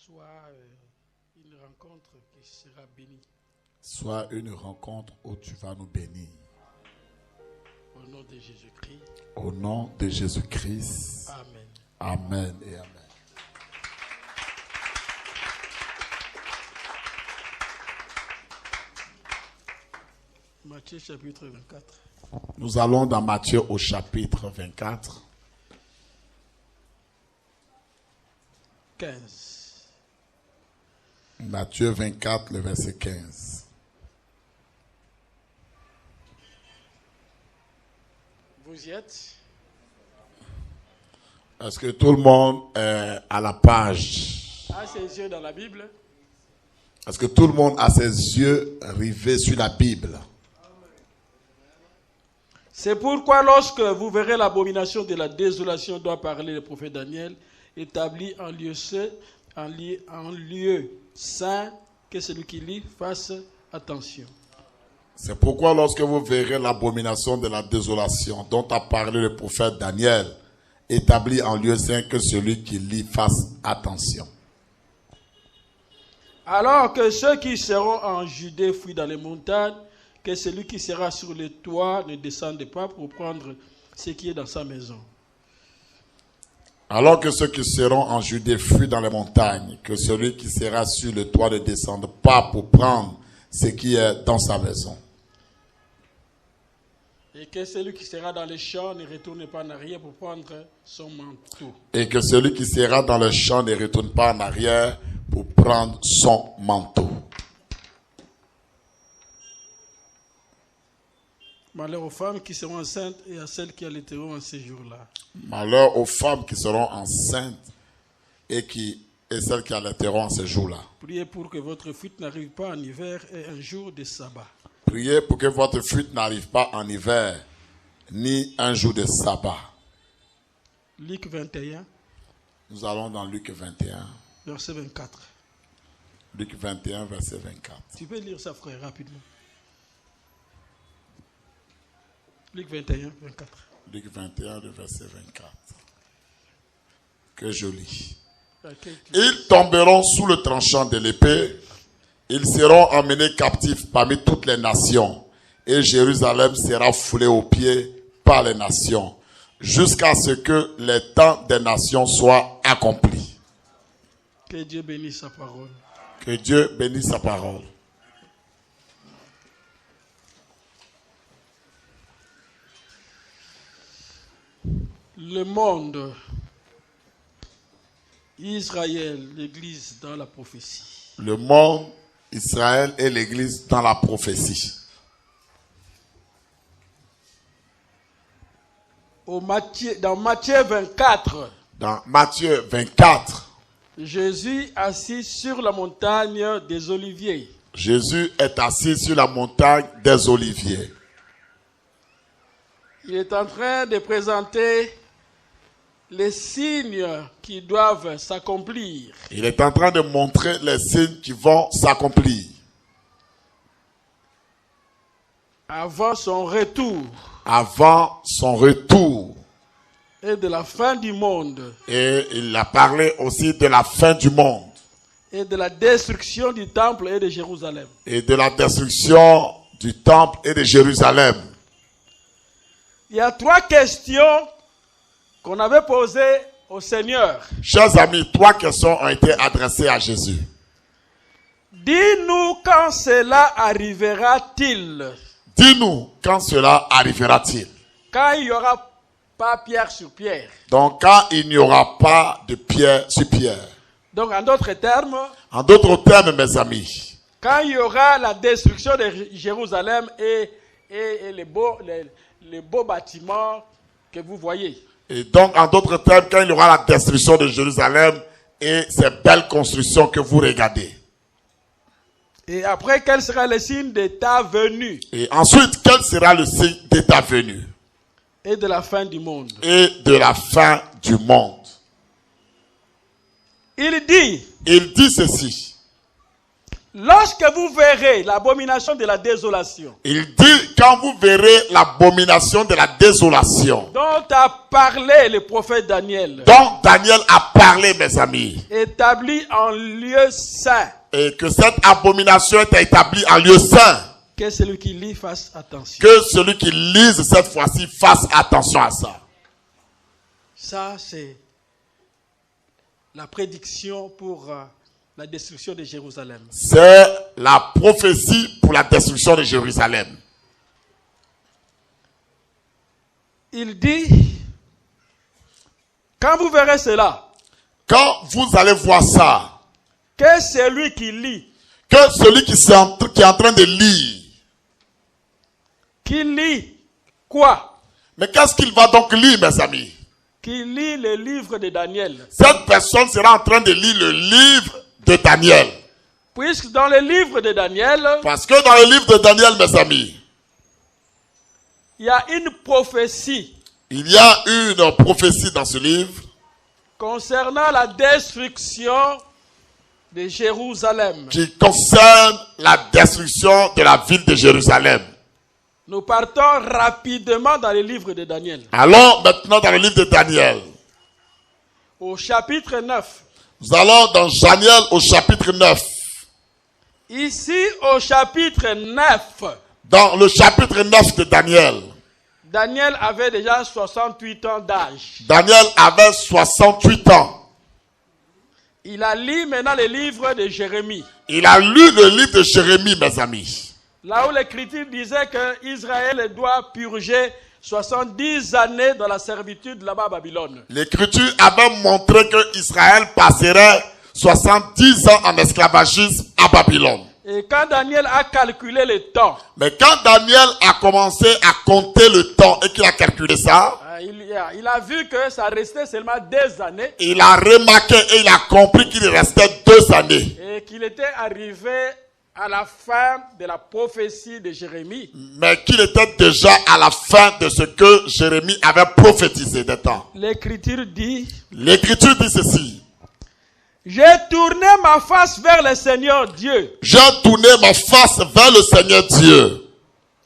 soit une rencontre qui sera bénie. Soit une rencontre où tu vas nous bénir. Au nom de Jésus-Christ. Au nom de Jésus-Christ. Amen. Amen et amen. Matthieu chapitre 24. Nous allons dans Matthieu au chapitre 24. 15. Matthieu 24, le verset 15. Vous y êtes? Est-ce que tout le monde est à la page? A ses yeux dans la Bible. Est-ce que tout le monde a ses yeux rivés sur la Bible? C'est pourquoi lorsque vous verrez l'abomination de la désolation dont parler le prophète Daniel, établi en lieu saint, que celui qui lit fasse attention. C'est pourquoi lorsque vous verrez l'abomination de la désolation dont a parlé le prophète Daniel, établi en lieu saint, que celui qui lit fasse attention. Alors que ceux qui seront en Judée fuient dans les montagnes, que celui qui sera sur les toits ne descende pas pour prendre ce qui est dans sa maison. Alors que ceux qui seront en Judée fuient dans les montagnes, que celui qui sera sur le toit ne descende pas pour prendre ce qui est dans sa maison. Et que celui qui sera dans les champs ne retourne pas en arrière pour prendre son manteau. Et que celui qui sera dans le champ ne retourne pas en arrière pour prendre son manteau. Malheur aux femmes qui seront enceintes et à celles qui allaiteront en ces jours-là. Malheur aux femmes qui seront enceintes et celles qui allaiteront en ces jours-là. Priez pour que votre fuite n'arrive pas en hiver et un jour de sabbat. Priez pour que votre fuite n'arrive pas en hiver, ni un jour de sabbat. Luc 21. Nous allons dans Luc 21. Verset 24. Luc 21, verset 24. Tu peux lire ça, frère, rapidement. Luc 21, 24. Luc 21, le verset 24. Que je lis. Ils tomberont sous le tranchant de l'épée. Ils seront emmenés captifs parmi toutes les nations. Et Jérusalem sera foulée aux pieds par les nations, jusqu'à ce que les temps des nations soient accomplis. Que Dieu bénisse sa parole. Que Dieu bénisse sa parole. Le monde, Israël, l'Église dans la prophétie. Le monde, Israël et l'Église dans la prophétie. Dans Matthieu 24. Dans Matthieu 24. Jésus assis sur la montagne des Oliviers. Jésus est assis sur la montagne des Oliviers. Il est en train de présenter les signes qui doivent s'accomplir. Il est en train de montrer les signes qui vont s'accomplir. Avant son retour. Avant son retour. Et de la fin du monde. Et il a parlé aussi de la fin du monde. Et de la destruction du temple et de Jérusalem. Et de la destruction du temple et de Jérusalem. Il y a 3 questions qu'on avait posées au Seigneur. Chers amis, 3 questions ont été adressées à Jésus. Dis-nous quand cela arrivera-t-il? Dis-nous quand cela arrivera-t-il? Quand il n'y aura pas pierre sur pierre. Donc quand il n'y aura pas de pierre sur pierre. Donc en d'autres termes. En d'autres termes, mes amis. Quand il y aura la destruction de Jérusalem et les beaux bâtiments que vous voyez. Et donc, en d'autres termes, quand il y aura la destruction de Jérusalem et ces belles constructions que vous regardez. Et après, quel sera le signe de ta venue? Et ensuite, quel sera le signe de ta venue? Et de la fin du monde. Et de la fin du monde. Il dit ceci. Lorsque vous verrez l'abomination de la désolation, il dit, quand vous verrez l'abomination de la désolation, dont a parlé le prophète Daniel, dont Daniel a parlé, mes amis, établie en lieu saint, et que cette abomination est établie en lieu saint, que celui qui lit fasse attention. que celui qui lise cette fois-ci fasse attention à ça. Ça, c'est la prédiction pour la destruction de Jérusalem. C'est la prophétie pour la destruction de Jérusalem. Il dit, quand vous verrez cela, quand vous allez voir ça, que celui qui lit, que celui qui est en train de lire, qui lit quoi? mais qu'est-ce qu'il va donc lire, mes amis? Qui lit le livre de Daniel. Cette personne sera en train de lire le livre de Daniel. Puisque dans le livre de Daniel, parce que dans le livre de Daniel, mes amis, il y a une prophétie. Il y a une prophétie dans ce livre concernant la destruction de Jérusalem. Qui concerne la destruction de la ville de Jérusalem. Nous partons rapidement dans le livre de Daniel. Allons maintenant dans le livre de Daniel. Au chapitre 9. Nous allons dans Daniel au chapitre 9. Ici au chapitre 9. Dans le chapitre 9 de Daniel. Daniel avait déjà 68 ans d'âge. Daniel avait 68 ans. Il a lu maintenant le livre de Jérémie. Il a lu le livre de Jérémie, mes amis. Là où l'Écriture disait que Israël doit purger 70 années dans la servitude là-bas à Babylone. L'Écriture avait montré que Israël passerait 70 ans en esclavagisme à Babylone. Et quand Daniel a calculé le temps, mais quand Daniel a commencé à compter le temps et qu'il a calculé ça, il a vu que ça restait seulement 2 années. Il a remarqué et il a compris qu'il restait 2 années. Et qu'il était arrivé à la fin de la prophétie de Jérémie. Mais qu'il était déjà à la fin de ce que Jérémie avait prophétisé des temps. L'Écriture dit ceci. J'ai tourné ma face vers le Seigneur Dieu. J'ai tourné ma face vers le Seigneur Dieu.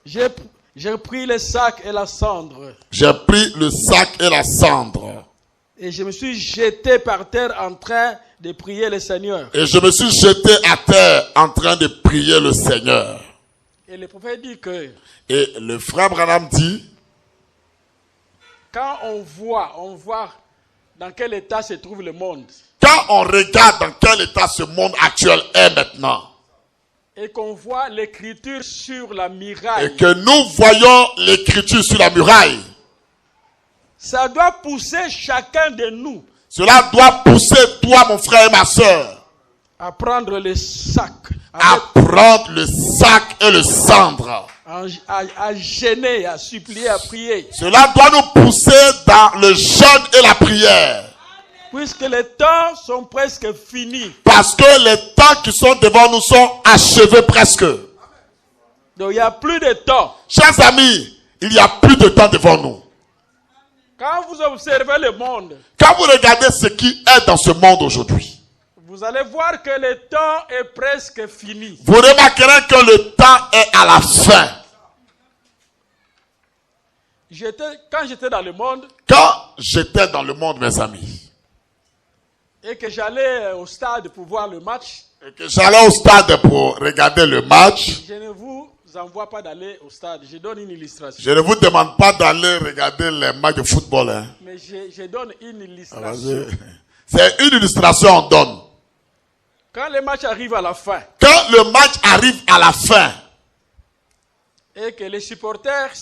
J'ai pris le sac et la cendre. J'ai pris le sac et la cendre. Et je me suis jeté par terre en train de prier le Seigneur. Et je me suis jeté à terre en train de prier le Seigneur. Et le prophète dit que... Et le frère Branham dit... Quand on voit dans quel état se trouve le monde. Quand on regarde dans quel état ce monde actuel est maintenant. Et qu'on voit l'écriture sur la muraille. Et que nous voyons l'écriture sur la muraille. Ça doit pousser chacun de nous. Cela doit pousser toi, mon frère et ma soeur. À prendre le sac. À prendre le sac et le cendre. À gêner, à supplier, à prier. Cela doit nous pousser dans le jeûne et la prière. Puisque les temps sont presque finis. Parce que les temps qui sont devant nous sont achevés presque. Donc il n'y a plus de temps. Chers amis, il n'y a plus de temps devant nous. Quand vous observez le monde, quand vous regardez ce qui est dans ce monde aujourd'hui, vous allez voir que le temps est presque fini. Vous remarquerez que le temps est à la fin. Quand j'étais dans le monde, mes amis, et que j'allais au stade pour voir le match, pour regarder le match, je ne vous envoie pas d'aller au stade. Je donne une illustration. Je ne vous demande pas d'aller regarder les matchs de football. Hein. Mais je donne une illustration. C'est une illustration on donne. Quand le match arrive à la fin. Quand le match arrive à la fin. Et que les supporters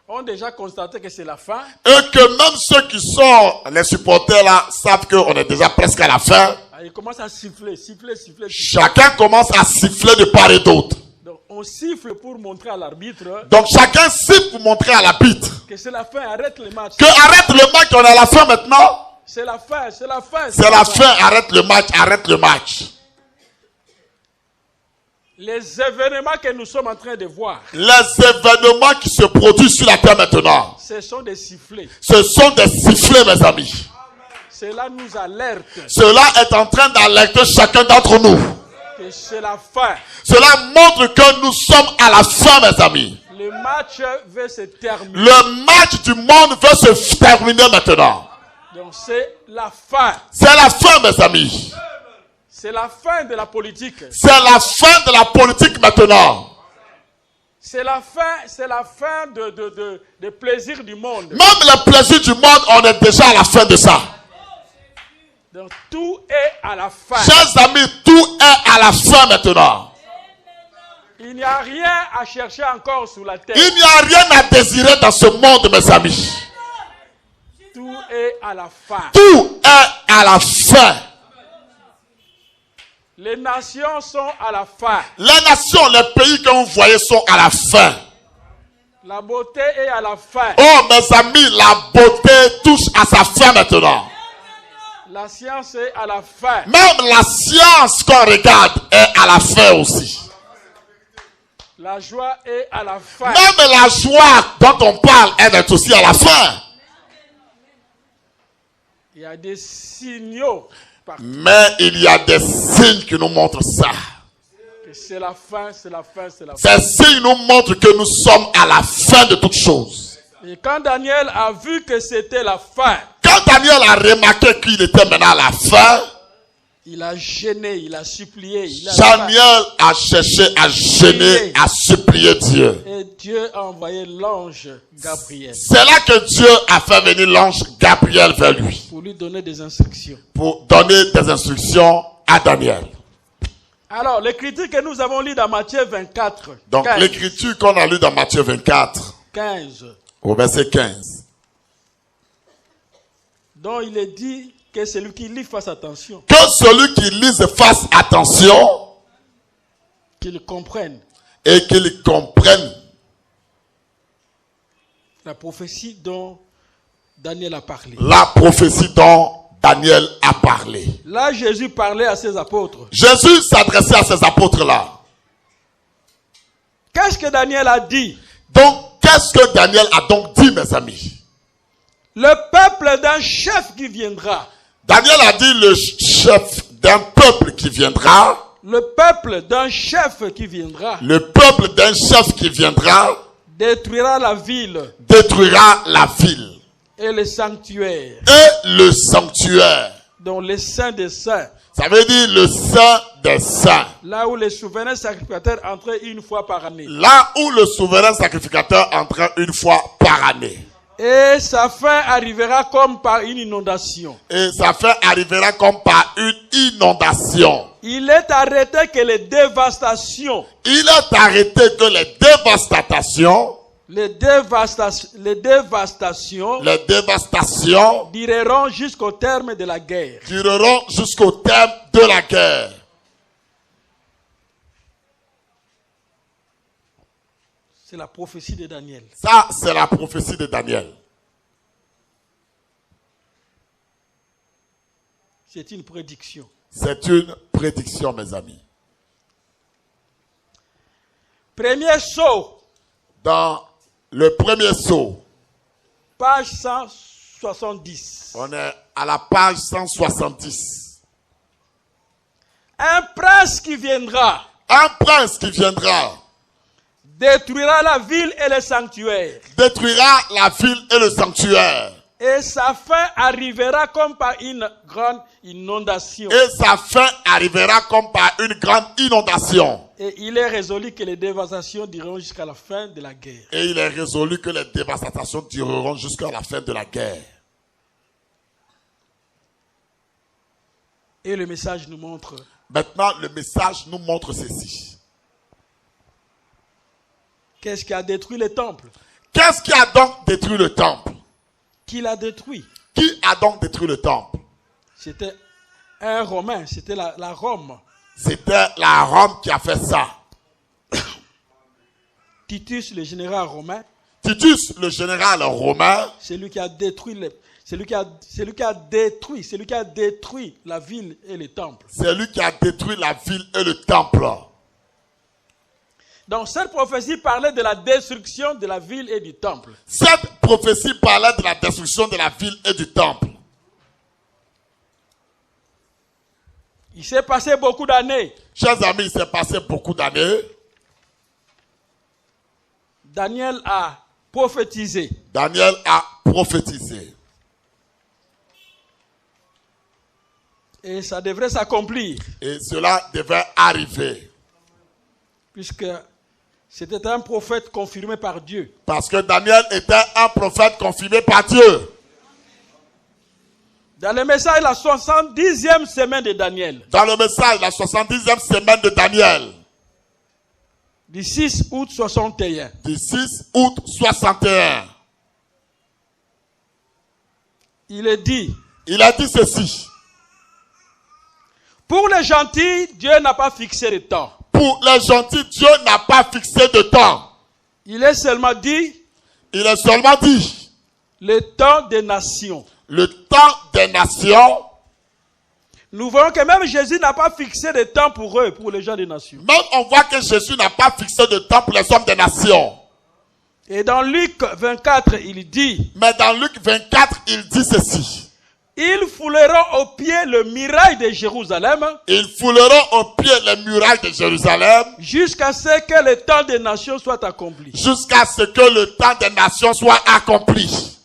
ont déjà constaté que c'est la fin. Et que même ceux qui sont les supporters là savent qu'on est déjà presque à la fin. Ils commencent à siffler. Chacun commence à siffler de part et d'autre. Donc on siffle pour montrer à l'arbitre. Donc chacun siffle pour montrer à l'arbitre. Que c'est la fin, arrête le match. Que arrête le match, on est à la fin maintenant. C'est la fin. C'est la fin, arrête le match. Les événements que nous sommes en train de voir. Les événements qui se produisent sur la terre maintenant. Ce sont des sifflets. Ce sont des sifflets, mes amis. Cela nous alerte. Cela est en train d'alerter chacun d'entre nous. Que Et c'est la fin. Cela montre que nous sommes à la fin, mes amis. Le match va se terminer. Le match du monde va se terminer maintenant. Donc c'est la fin. C'est la fin, mes amis. C'est la fin de la politique. C'est la fin de la politique maintenant. C'est la fin de plaisir du monde. Même le plaisir du monde, on est déjà à la fin de ça. Donc tout est à la fin. Chers amis, tout est à la fin maintenant. Il n'y a rien à chercher encore sous la terre. Il n'y a rien à désirer dans ce monde, mes amis. Tout est à la fin. Tout est à la fin. Les nations sont à la fin. Les nations, les pays que vous voyez sont à la fin. La beauté est à la fin. Oh, mes amis, la beauté touche à sa fin maintenant. La science est à la fin. Même la science qu'on regarde est à la fin aussi. La joie est à la fin. Même la joie dont on parle, elle est aussi à la fin. Il y a des signaux. Mais il y a des signes qui nous montrent ça. C'est la fin, c'est la fin, c'est la fin. Ces signes nous montrent que nous sommes à la fin de toutes choses. Et quand Daniel a vu que c'était la fin, quand Daniel a remarqué qu'il était maintenant à la fin, il a gêné, il a supplié. Daniel a cherché à gêner, à supplier Dieu. Et Dieu a envoyé l'ange Gabriel. C'est là que Dieu a fait venir l'ange Gabriel vers lui. Pour lui donner des instructions. Pour donner des instructions à Daniel. Alors, l'écriture que nous avons lue dans Matthieu 24. Donc, 15, l'écriture qu'on a lue dans Matthieu 24. 15. Au verset 15. Donc, il est dit que celui qui lit fasse attention. Que celui qui lise fasse attention. Qu'il comprenne. Et qu'il comprenne. La prophétie dont Daniel a parlé. La prophétie dont Daniel a parlé. Là, Jésus parlait à ses apôtres. Jésus s'adressait à ces apôtres-là. Qu'est-ce que Daniel a dit? Donc, qu'est-ce que Daniel a donc dit, mes amis? Le peuple d'un chef qui viendra. Daniel a dit le chef d'un peuple qui viendra. Le peuple d'un chef qui viendra. Le peuple d'un chef qui viendra. Détruira la ville. Détruira la ville. Et le sanctuaire. Et le sanctuaire. Donc le saint des saints. Ça veut dire le saint des saints. Là où les souverains sacrificateurs entraient une fois par année. Là où le souverain sacrificateur entrait une fois par année. Et sa fin arrivera comme par une inondation. Et sa fin arrivera comme par une inondation. Il est arrêté que les dévastations. Il est arrêté que les dévastations. Les dévastations dureront jusqu'au terme de la guerre. Dureront jusqu'au terme de la guerre. C'est la prophétie de Daniel. Ça, c'est la prophétie de Daniel. C'est une prédiction. C'est une prédiction, mes amis. Premier sceau. Dans le premier sceau. Page 170. On est à la page 170. Un prince qui viendra. Un prince qui viendra. Détruira la ville et le sanctuaire. Détruira la ville et le sanctuaire. Et sa fin arrivera comme par une grande inondation. Et sa fin arrivera comme par une grande inondation. Et il est résolu que les dévastations dureront jusqu'à la fin de la guerre. Et il est résolu que les dévastations dureront jusqu'à la fin de la guerre. Et le message nous montre. Maintenant, le message nous montre ceci. Qu'est-ce qui a détruit le temple? Qu'est-ce qui a donc détruit le temple? Qui l'a détruit? Qui a donc détruit le temple? C'était un Romain, c'était la Rome. C'était la Rome qui a fait ça. Titus, le général romain. Titus, le général romain. C'est lui qui a détruit c'est lui qui a détruit la ville et le temple. C'est lui qui a détruit la ville et le temple. Donc cette prophétie parlait de la destruction de la ville et du temple. Cette prophétie parlait de la destruction de la ville et du temple. Il s'est passé beaucoup d'années. Chers amis, il s'est passé beaucoup d'années. Daniel a prophétisé. Daniel a prophétisé. Et ça devrait s'accomplir. Et cela devait arriver. Puisque c'était un prophète confirmé par Dieu. Parce que Daniel était un prophète confirmé par Dieu. Dans le message, la 70e semaine de Daniel. Dans le message, la 70e semaine de Daniel. Du 6 août 61. Du 6 août 61. Il est dit. Il a dit ceci. Pour les gentils, Dieu n'a pas fixé de temps. Pour les gentils, Dieu n'a pas fixé de temps. Il est seulement dit. Il est seulement dit. Le temps des nations. Le temps des nations. Nous voyons que même Jésus n'a pas fixé de temps pour eux, pour les gens des nations. Même on voit que Jésus n'a pas fixé de temps pour les hommes des nations. Et dans Luc 24, il dit. Mais dans Luc 24, il dit ceci. Ils fouleront au pied le muraille de Jérusalem. Ils fouleront au pied les murailles de Jérusalem. Jusqu'à ce que le temps des nations soit accompli. Jusqu'à ce que le temps des nations soit accompli.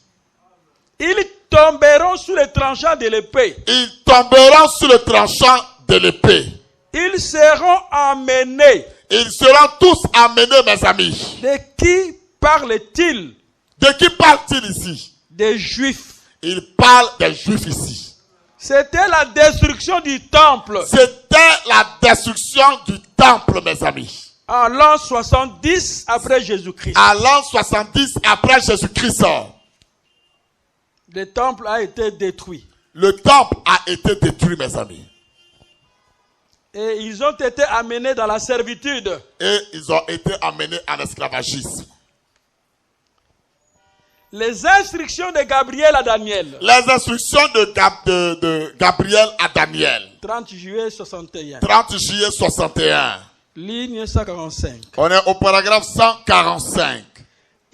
Ils tomberont sous les tranchants de l'épée. Ils tomberont sous le tranchant de l'épée. Ils seront emmenés. Ils seront tous emmenés, mes amis. De qui parle-t-il? De qui parle-t-il ici? Des Juifs. Il parle des Juifs ici. C'était la destruction du temple. C'était la destruction du temple, mes amis. En l'an 70 après Jésus-Christ. À l'an 70 après Jésus-Christ. Le temple a été détruit. Le temple a été détruit, mes amis. Et ils ont été amenés dans la servitude. Et ils ont été amenés en esclavagisme. Les instructions de Gabriel à Daniel. Les instructions de Gabriel à Daniel. 30 juillet 61. 30 juillet 61. Ligne 145. On est au paragraphe 145.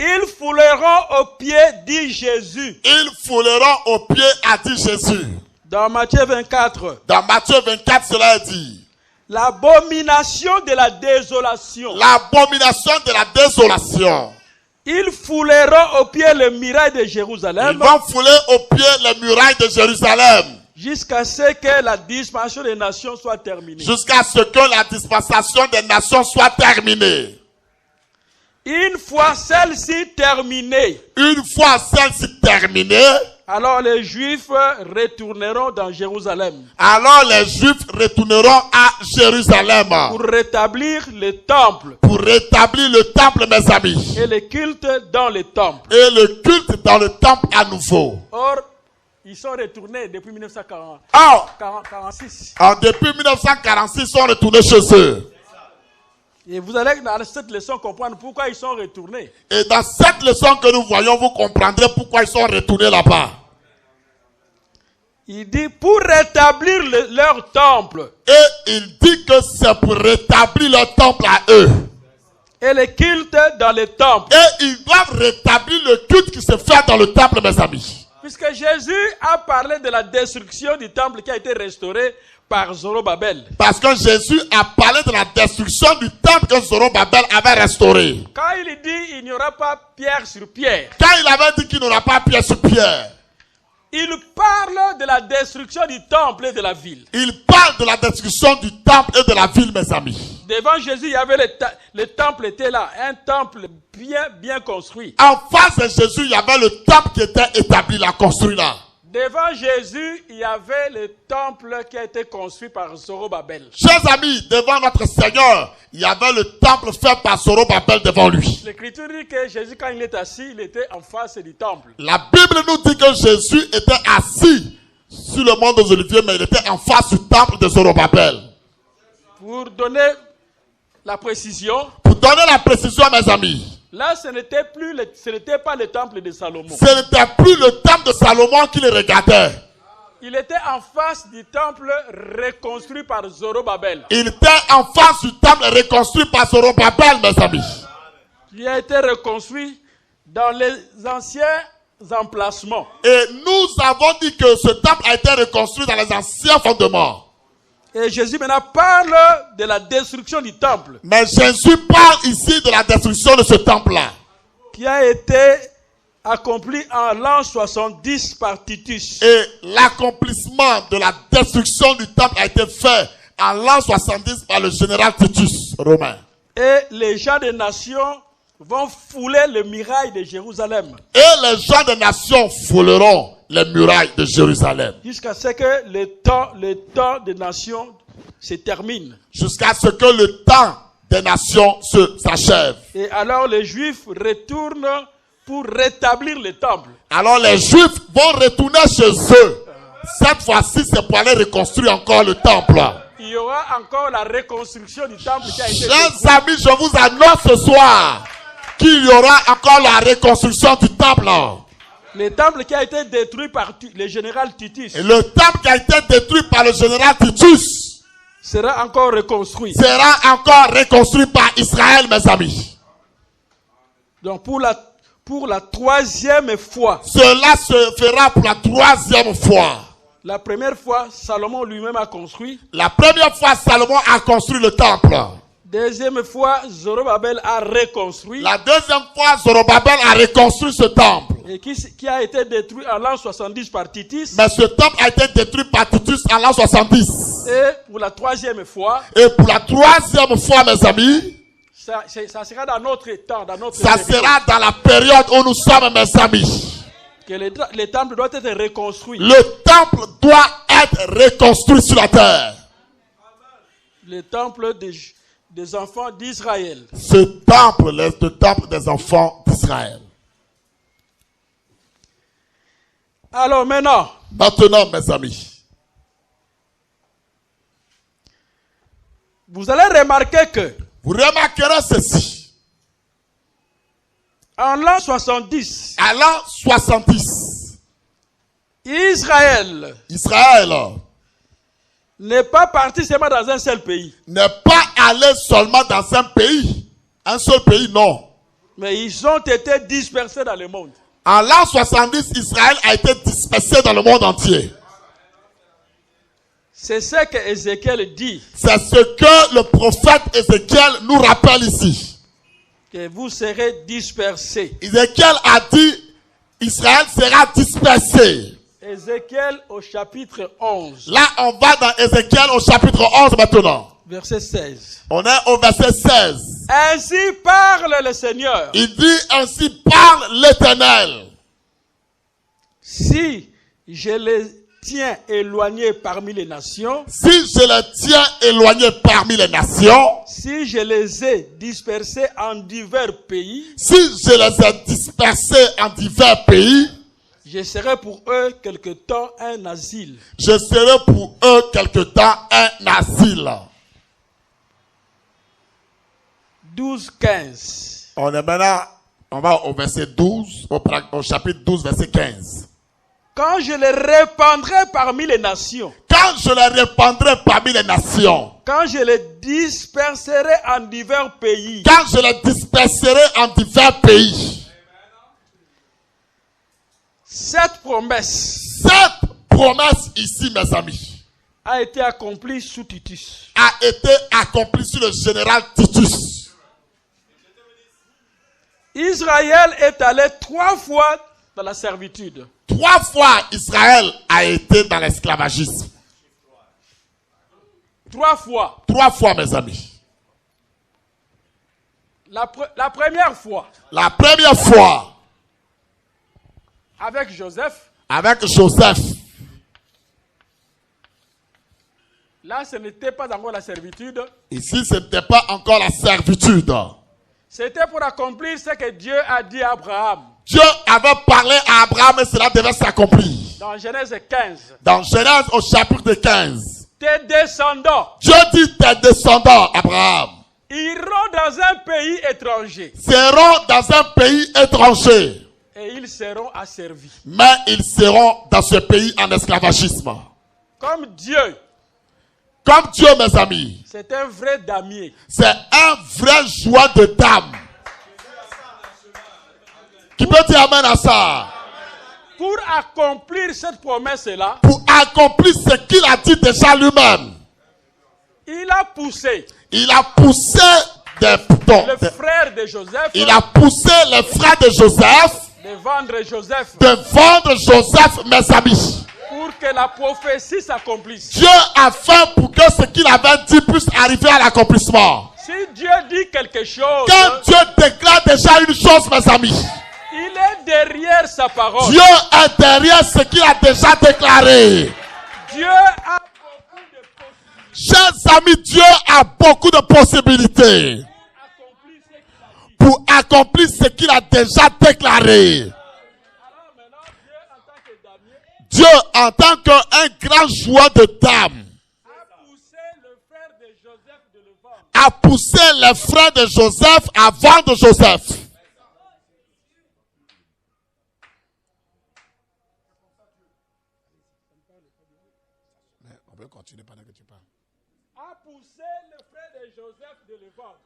Ils fouleront aux pieds, dit Jésus. Ils fouleront aux pieds, a dit Jésus. Dans Matthieu 24. Dans Matthieu 24, cela est dit. L'abomination de la désolation. L'abomination de la désolation. Ils fouleront aux pieds le muraille de Jérusalem. Ils vont fouler aux pieds les murailles de Jérusalem. Jusqu'à ce que la dispensation des nations soit terminée. Jusqu'à ce que la dispensation des nations soit terminée. Une fois celle-ci terminée. Une fois celle-ci terminée. Alors les Juifs retourneront dans Jérusalem. Alors les Juifs retourneront à Jérusalem. Pour rétablir le temple. Pour rétablir le temple, mes amis. Et le culte dans le temple. Et le culte dans le temple à nouveau. Or, ils sont retournés depuis 1946. Depuis 1946, ils sont retournés chez eux. Et vous allez dans cette leçon comprendre pourquoi ils sont retournés. Et dans cette leçon que nous voyons, vous comprendrez pourquoi ils sont retournés là-bas. Il dit pour rétablir leur temple. Et il dit que c'est pour rétablir leur temple à eux. Et le culte dans le temple. Et ils doivent rétablir le culte qui se fait dans le temple, mes amis. Puisque Jésus a parlé de la destruction du temple qui a été restauré par Zorobabel. Parce que Jésus a parlé de la destruction du temple que Zorobabel avait restauré. Quand il dit il n'y aura pas pierre sur pierre. Quand il avait dit qu'il n'y aura pas pierre sur pierre. Il parle de la destruction du temple et de la ville. Il parle de la destruction du temple et de la ville, mes amis. Devant Jésus, il y avait le temple était là, un temple bien construit. En face de Jésus, il y avait le temple qui était établi là, construit là. Devant Jésus, il y avait le temple qui a été construit par Zorobabel. Chers amis, devant notre Seigneur, il y avait le temple fait par Zorobabel devant lui. L'Écriture dit que Jésus, quand il est assis, il était en face du temple. La Bible nous dit que Jésus était assis sur le mont des Oliviers, mais il était en face du temple de Zorobabel. Pour donner la précision. Pour donner la précision, mes amis. Là, ce n'était pas le temple de Salomon. Ce n'était plus le temple de Salomon qui le regardait. Il était en face du temple reconstruit par Zorobabel. Il était en face du temple reconstruit par Zorobabel, mes amis. Il a été reconstruit dans les anciens emplacements. Et nous avons dit que ce temple a été reconstruit dans les anciens fondements. Et Jésus maintenant parle de la destruction du temple. Mais Jésus parle ici de la destruction de ce temple-là. Qui a été accompli en l'an 70 par Titus. Et l'accomplissement de la destruction du temple a été fait en l'an 70 par le général Titus romain. Et les gens des nations vont fouler les murailles de Jérusalem. Et les gens des nations fouleront les murailles de Jérusalem. Jusqu'à ce que le temps des nations se termine. Jusqu'à ce que le temps des nations s'achève. Et alors les Juifs retournent pour rétablir le temple. Alors les Juifs vont retourner chez eux. Cette fois-ci, c'est pour aller reconstruire encore le temple. Il y aura encore la reconstruction du temple qui a été Chers détruit. amis, je vous annonce ce soir qu'il y aura encore la reconstruction du temple. Le temple qui a été détruit par le général Titus. Et le temple qui a été détruit par le général Titus sera encore reconstruit. sera encore reconstruit par Israël, mes amis. Donc pour la troisième fois. Cela se fera pour la troisième fois. La première fois, Salomon lui-même a construit. La première fois, Salomon a construit le temple. Deuxième fois, Zorobabel a reconstruit. La deuxième fois, Zorobabel a reconstruit ce temple. Et qui a été détruit en l'an 70 par Titus. Mais ce temple a été détruit par Titus en l'an 70. Et pour la troisième fois. Et pour la troisième fois, mes amis. Ça sera dans notre temps, ça sera dans la période où nous sommes, mes amis. Que le temple doit être reconstruit. Le temple doit être reconstruit sur la terre. Le temple des enfants d'Israël. Ce temple est le temple des enfants d'Israël. Alors maintenant, mes amis, vous allez remarquer que vous remarquerez ceci. En l'an 70, à l'an 70, Israël n'est pas parti seulement dans un seul pays. N'est pas allé seulement dans un pays. Un seul pays, non. Mais ils ont été dispersés dans le monde. En l'an 70, Israël a été dispersé dans le monde entier. C'est ce que Ézéchiel dit. C'est ce que le prophète Ézéchiel nous rappelle ici. Que vous serez dispersés. Ézéchiel a dit, Israël sera dispersé. Ézéchiel au chapitre 11. Là, on va dans Ézéchiel au chapitre 11 maintenant. Verset 16. On est au verset 16. Ainsi parle le Seigneur. Il dit, ainsi parle l'Éternel. Si je les tiens éloignés parmi les nations. Si je les tiens éloignés parmi les nations. Si je les ai dispersés en divers pays. Si je les ai dispersés en divers pays. Je serai pour eux quelque temps un asile. Je serai pour eux quelque temps un asile. 12-15. On est maintenant, on va au verset 12, au chapitre 12, verset 15. Quand je les répandrai parmi les nations. Quand je les répandrai parmi les nations. Quand je les disperserai en divers pays. Quand je les disperserai en divers pays. Cette promesse ici, mes amis, a été accomplie sous Titus. A été accomplie sous le général Titus. Israël est allé 3 fois dans la servitude. 3 fois Israël a été dans l'esclavagisme. 3 fois. 3 fois, mes amis. La première fois. La première fois. Avec Joseph. Avec Joseph. Là, ce n'était pas encore la servitude. Ici, ce n'était pas encore la servitude. C'était pour accomplir ce que Dieu a dit à Abraham. Dieu avait parlé à Abraham et cela devait s'accomplir. Dans Genèse 15. Dans Genèse au chapitre 15. Tes descendants. Dieu dit tes descendants, Abraham. Iront dans un pays étranger. Seront dans un pays étranger. Et ils seront asservis. Mais ils seront dans ce pays en esclavagisme. Comme Dieu. Comme Dieu, mes amis. C'est un vrai damier. C'est un vrai joueur de dames. Qui peut dire amen à ça? Pour accomplir cette promesse-là. Pour accomplir ce qu'il a dit déjà lui-même. Il a poussé. Il a poussé le frère de Joseph. Il a poussé les frères de Joseph. De vendre Joseph. De vendre Joseph, mes amis. Pour que la prophétie s'accomplisse. Dieu a fait pour que ce qu'il avait dit puisse arriver à l'accomplissement. Si Dieu dit quelque chose. Quand Dieu déclare déjà une chose, mes amis. Il est derrière sa parole. Dieu est derrière ce qu'il a déjà déclaré. Dieu a beaucoup de possibilités. Chers amis, Dieu a beaucoup de possibilités pour accomplir ce qu'il a déjà déclaré. Dieu, en tant qu'un grand joueur de dames, a poussé les frères de Joseph à vendre Joseph. On peut continuer pendant que tu parles.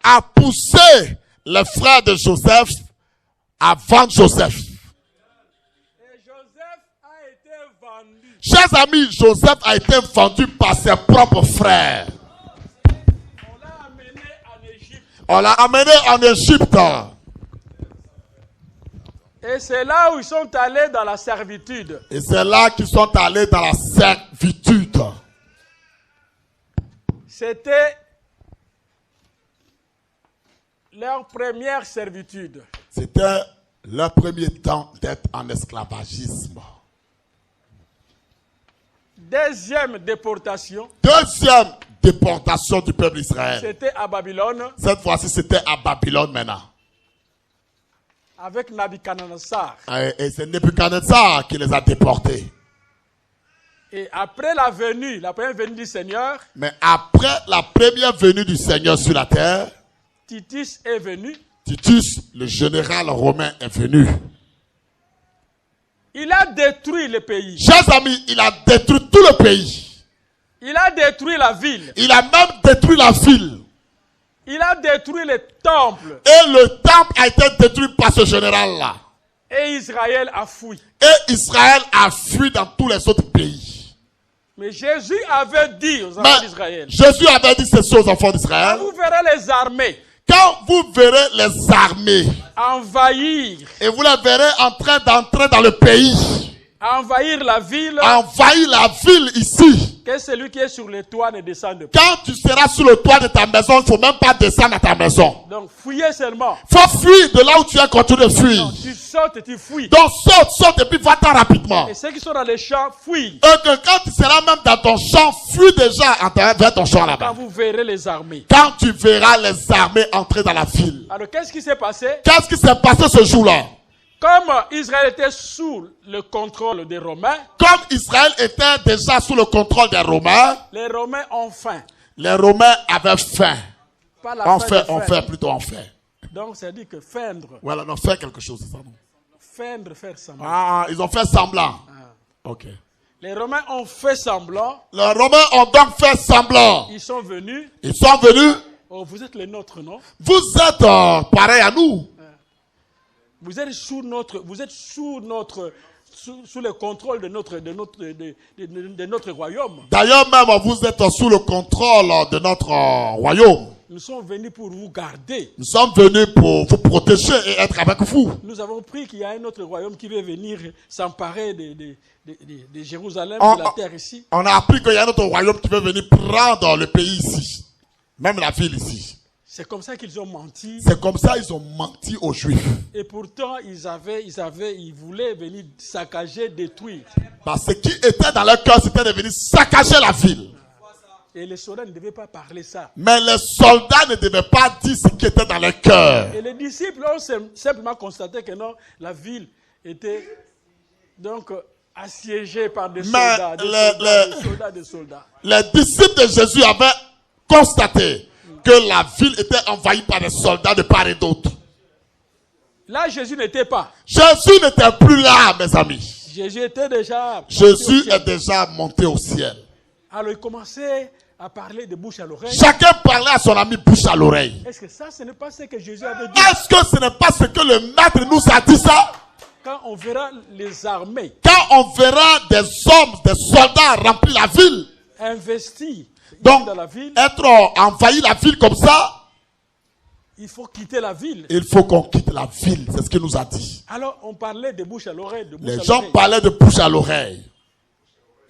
A poussé les frères de Joseph à vendre Joseph. Et Joseph a été vendu. Chers amis, Joseph a été vendu par ses propres frères. On l'a amené en Égypte. On l'a amené en Égypte. Et c'est là où ils sont allés dans la servitude. Et c'est là qu'ils sont allés dans la servitude. C'était leur première servitude. C'était leur premier temps d'être en esclavagisme. Deuxième déportation. Deuxième déportation du peuple d'Israël. C'était à Babylone. Cette fois-ci, c'était à Babylone maintenant. Avec Nabuchodonosor. Et c'est Nebuchadnezzar qui les a déportés. Et après la première venue du Seigneur. Mais après la première venue du Seigneur sur la terre. Titus est venu. Titus, le général romain, est venu. Il a détruit le pays. Chers amis, il a détruit tout le pays. Il a détruit la ville. Il a même détruit la ville. Il a détruit le temple. Et le temple a été détruit par ce général-là. Et Israël a fui. Et Israël a fui dans tous les autres pays. Mais Jésus avait dit aux enfants d'Israël. Jésus avait dit ceci aux enfants d'Israël. Quand vous verrez les armées. Quand vous verrez les armées envahir. Et vous les verrez en train d'entrer dans le pays. Envahir la ville. Envahir la ville ici. Que celui qui est sur le toit ne descende pas. Quand tu seras sur le toit de ta maison, il ne faut même pas descendre à ta maison. Donc fuyez seulement. Il faut fuir de là où tu es, continue de fuir. Non, tu sautes et tu fuis. Donc saute et puis va-t'en rapidement. Et ceux qui sont dans les champs, fuient. Et que quand tu seras même dans ton champ, fuis déjà vers ton champ là-bas. Quand vous verrez les armées. Quand tu verras les armées entrer dans la ville. Alors qu'est-ce qui s'est passé? Qu'est-ce qui s'est passé ce jour-là? Comme Israël était sous le contrôle des Romains. Comme Israël était déjà sous le contrôle des Romains. Les Romains ont faim. Les Romains avaient faim. Pas la plutôt on fait. Donc ça dit que feindre. Voilà, non, faire quelque chose, c'est ça, non? Feindre, faire semblant. Ah, ils ont fait semblant. Ah. Ok. Les Romains ont fait semblant. Les Romains ont donc fait semblant. Ils sont venus. Ils sont venus. Oh, vous êtes les nôtres, non? Vous êtes pareil à nous. Vous êtes sous le contrôle de notre royaume. D'ailleurs même, vous êtes sous le contrôle de notre royaume. Nous sommes venus pour vous garder. Nous sommes venus pour vous protéger et être avec vous. Nous avons pris qu'il y a un autre royaume qui veut venir s'emparer de Jérusalem, de la terre ici. On a appris qu'il y a un autre royaume qui veut venir prendre le pays ici. Même la ville ici. C'est comme ça qu'ils ont menti. C'est comme ça qu'ils ont menti aux Juifs. Et pourtant, ils voulaient venir saccager, détruire. Parce que ce qui était dans leur cœur, c'était de venir saccager la ville. Et les soldats ne devaient pas parler ça. Mais les soldats ne devaient pas dire ce qui était dans leur cœur. Et les disciples ont simplement constaté que non, la ville était donc assiégée par des soldats, des soldats. Les disciples de Jésus avaient constaté que la ville était envahie par des soldats de part et d'autre. Là, Jésus n'était pas. Jésus n'était plus là, mes amis. Jésus était déjà. Jésus est déjà monté au ciel. Alors il commençait à parler de bouche à l'oreille. Chacun parlait à son ami bouche à l'oreille. Est-ce que ça, ce n'est pas ce que Jésus avait dit? Est-ce que ce n'est pas ce que le maître nous a dit ça? Quand on verra les armées. Quand on verra des hommes, des soldats remplir la ville. Investis. Donc, dans la ville, être envahi la ville comme ça, il faut quitter la ville. il faut qu'on quitte la ville. C'est ce qu'il nous a dit. Alors, on parlait de bouche à l'oreille. Les gens parlaient de bouche à l'oreille.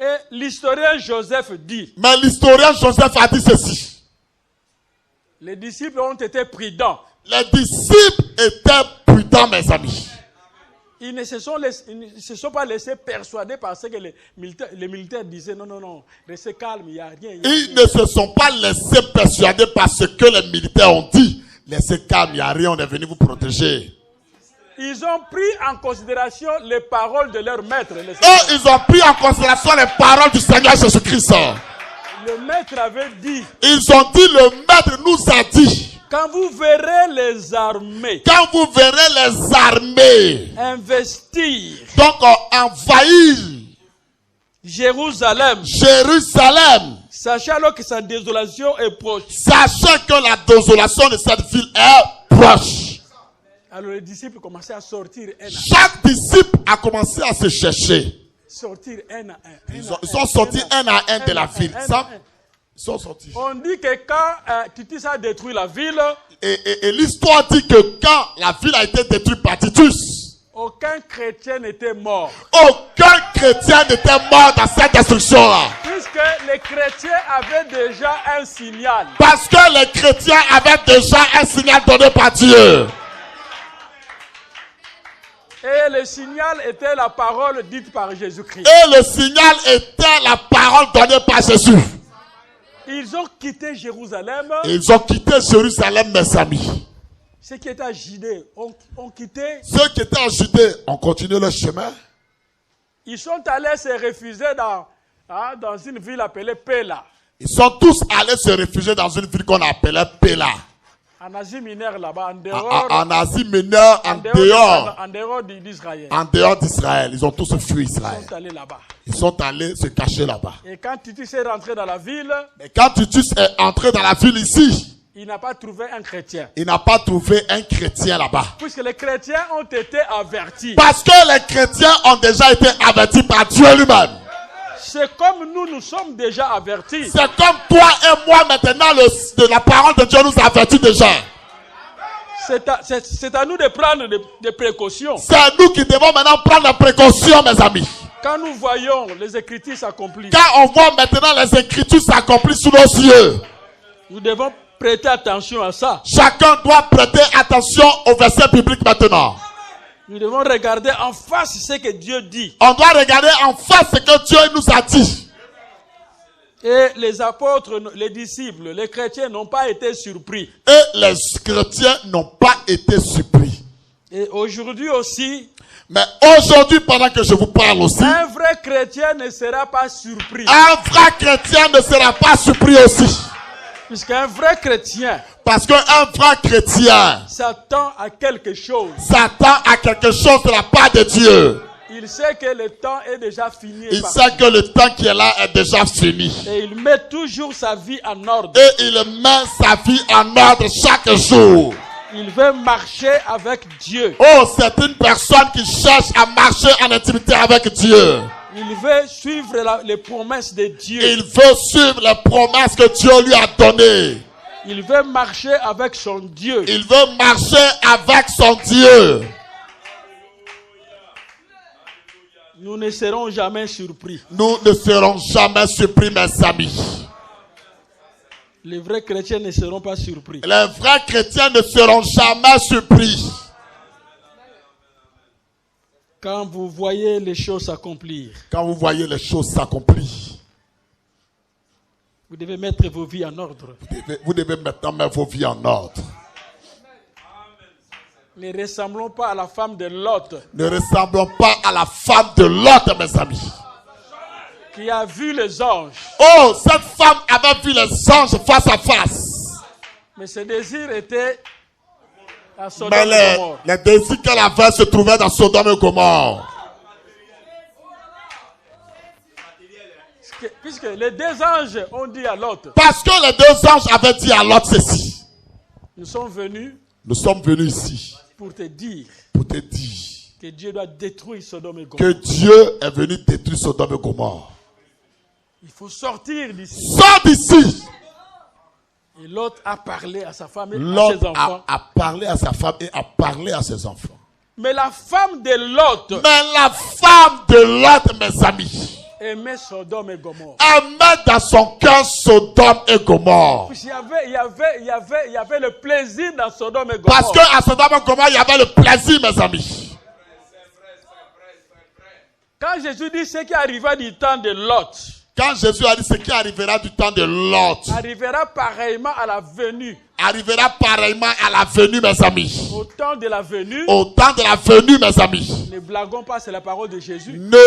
Et l'historien Joseph dit. Mais l'historien Joseph a dit ceci. Les disciples ont été prudents. Les disciples étaient prudents, mes amis. Ils ne se sont pas laissés persuader parce que les militaires disaient non, restez calme, il n'y a rien. Ils ne se sont pas laissés persuader par ce que les militaires ont dit. Laissez calme, il n'y a rien, on est venu vous protéger. Ils ont pris en considération les paroles de leur maître. Et ils ont pris en considération les paroles du Seigneur Jésus-Christ. Le maître avait dit. Ils ont dit, le maître nous a dit. Quand vous verrez les armées. Quand vous verrez les armées. Investir. Donc envahir. Jérusalem. Sachez alors que sa désolation est proche. Sachez que la désolation de cette ville est proche. Alors les disciples commençaient à sortir un à un. Chaque disciple a commencé à se chercher. Sortir un à un. Ils sont sortis un à un de la ville. Ils sont sortis. On dit que quand Titus a détruit la ville. Et l'histoire dit que quand la ville a été détruite par Titus. Aucun chrétien n'était mort. Aucun chrétien n'était mort dans cette destruction-là. Puisque les chrétiens avaient déjà un signal. Parce que les chrétiens avaient déjà un signal donné par Dieu. Et le signal était la parole dite par Jésus-Christ. Et le signal était la parole donnée par Jésus. Ils ont quitté Jérusalem. Ils ont quitté Jérusalem, mes amis. Ceux qui étaient à Judée ont quitté. Ceux qui étaient en Judée ont continué leur chemin. Ils sont allés se réfugier dans une ville appelée Péla. Ils sont tous allés se réfugier dans une ville qu'on appelait Péla. En Asie mineure là-bas, en dehors. En Asie mineure, en dehors d'Israël. En dehors d'Israël. Ils ont tous fui Israël. Ils sont allés là-bas. Ils sont allés se cacher là-bas. Et quand Titus est rentré dans la ville. Et quand Titus est entré dans la ville ici. Il n'a pas trouvé un chrétien. Il n'a pas trouvé un chrétien là-bas. Puisque les chrétiens ont été avertis. Parce que les chrétiens ont déjà été avertis par Dieu lui-même. C'est comme nous sommes déjà avertis. C'est comme toi et moi maintenant, la parole de Dieu nous avertit déjà. C'est à nous de prendre des précautions. C'est à nous qui devons maintenant prendre des précautions, mes amis. Quand nous voyons les Écritures s'accomplir. Quand on voit maintenant les Écritures s'accomplir sous nos yeux. Nous devons prêter attention à ça. Chacun doit prêter attention au verset biblique maintenant. Nous devons regarder en face ce que Dieu dit. On doit regarder en face ce que Dieu nous a dit. Et les apôtres, les disciples, les chrétiens n'ont pas été surpris. Et les chrétiens n'ont pas été surpris. Et aujourd'hui aussi. Mais aujourd'hui, pendant que je vous parle aussi. Un vrai chrétien ne sera pas surpris. Un vrai chrétien ne sera pas surpris aussi. Puisqu'un vrai chrétien. Parce qu'un vrai chrétien s'attend à quelque chose. S'attend à quelque chose de la part de Dieu. Il sait que le temps est déjà fini. Il sait que le temps qui est là est déjà fini. Et il met toujours sa vie en ordre. Et il met sa vie en ordre chaque jour. Il veut marcher avec Dieu. Oh, c'est une personne qui cherche à marcher en intimité avec Dieu. Il veut suivre les promesses de Dieu. Il veut suivre les promesses que Dieu lui a données. Il veut marcher avec son Dieu. Il veut marcher avec son Dieu. Nous ne serons jamais surpris. Nous ne serons jamais surpris, mes amis. Les vrais chrétiens ne seront pas surpris. Les vrais chrétiens ne seront jamais surpris. Quand vous voyez les choses s'accomplir. Quand vous voyez les choses s'accomplir. Vous devez mettre vos vies en ordre. Vous devez maintenant mettre vos vies en ordre. Ne ressemblons pas à la femme de Lot. Ne ressemblons pas à la femme de Lot, mes amis. Qui a vu les anges. Oh, cette femme avait vu les anges face à face. Mais ses désirs étaient à Sodome et Gomorrhe. Les désirs qu'elle avait se trouvaient dans Sodome et Gomorrhe. Puisque les deux anges ont dit à Lot. Parce que les deux anges avaient dit à Lot ceci. Nous sommes venus ici pour te dire que Dieu doit détruire Sodome et Gomorrhe. Que Dieu est venu détruire Sodome et Gomorrhe. Il faut sortir d'ici. Sors d'ici. Et l'autre a parlé à sa femme et à ses L'autre enfants. a parlé à sa femme et a parlé à ses enfants. Mais la femme de Lot Mais la femme de Lot, mes amis, aimait Sodome et Gomorrhe. aimait dans son cœur Sodome et Gomorrhe. Il y avait le plaisir dans Sodome et Gomorrhe. Parce qu'à Sodome et Gomorrhe, il y avait le plaisir, mes amis. Quand Jésus dit ce qui arriva du temps de Lot, Quand Jésus a dit ce qui arrivera du temps de Lot, arrivera pareillement à la venue. Arrivera pareillement à la venue, mes amis. Au temps de la venue, Au temps de la venue, mes amis. ne blaguons pas, c'est la parole de Jésus. Ne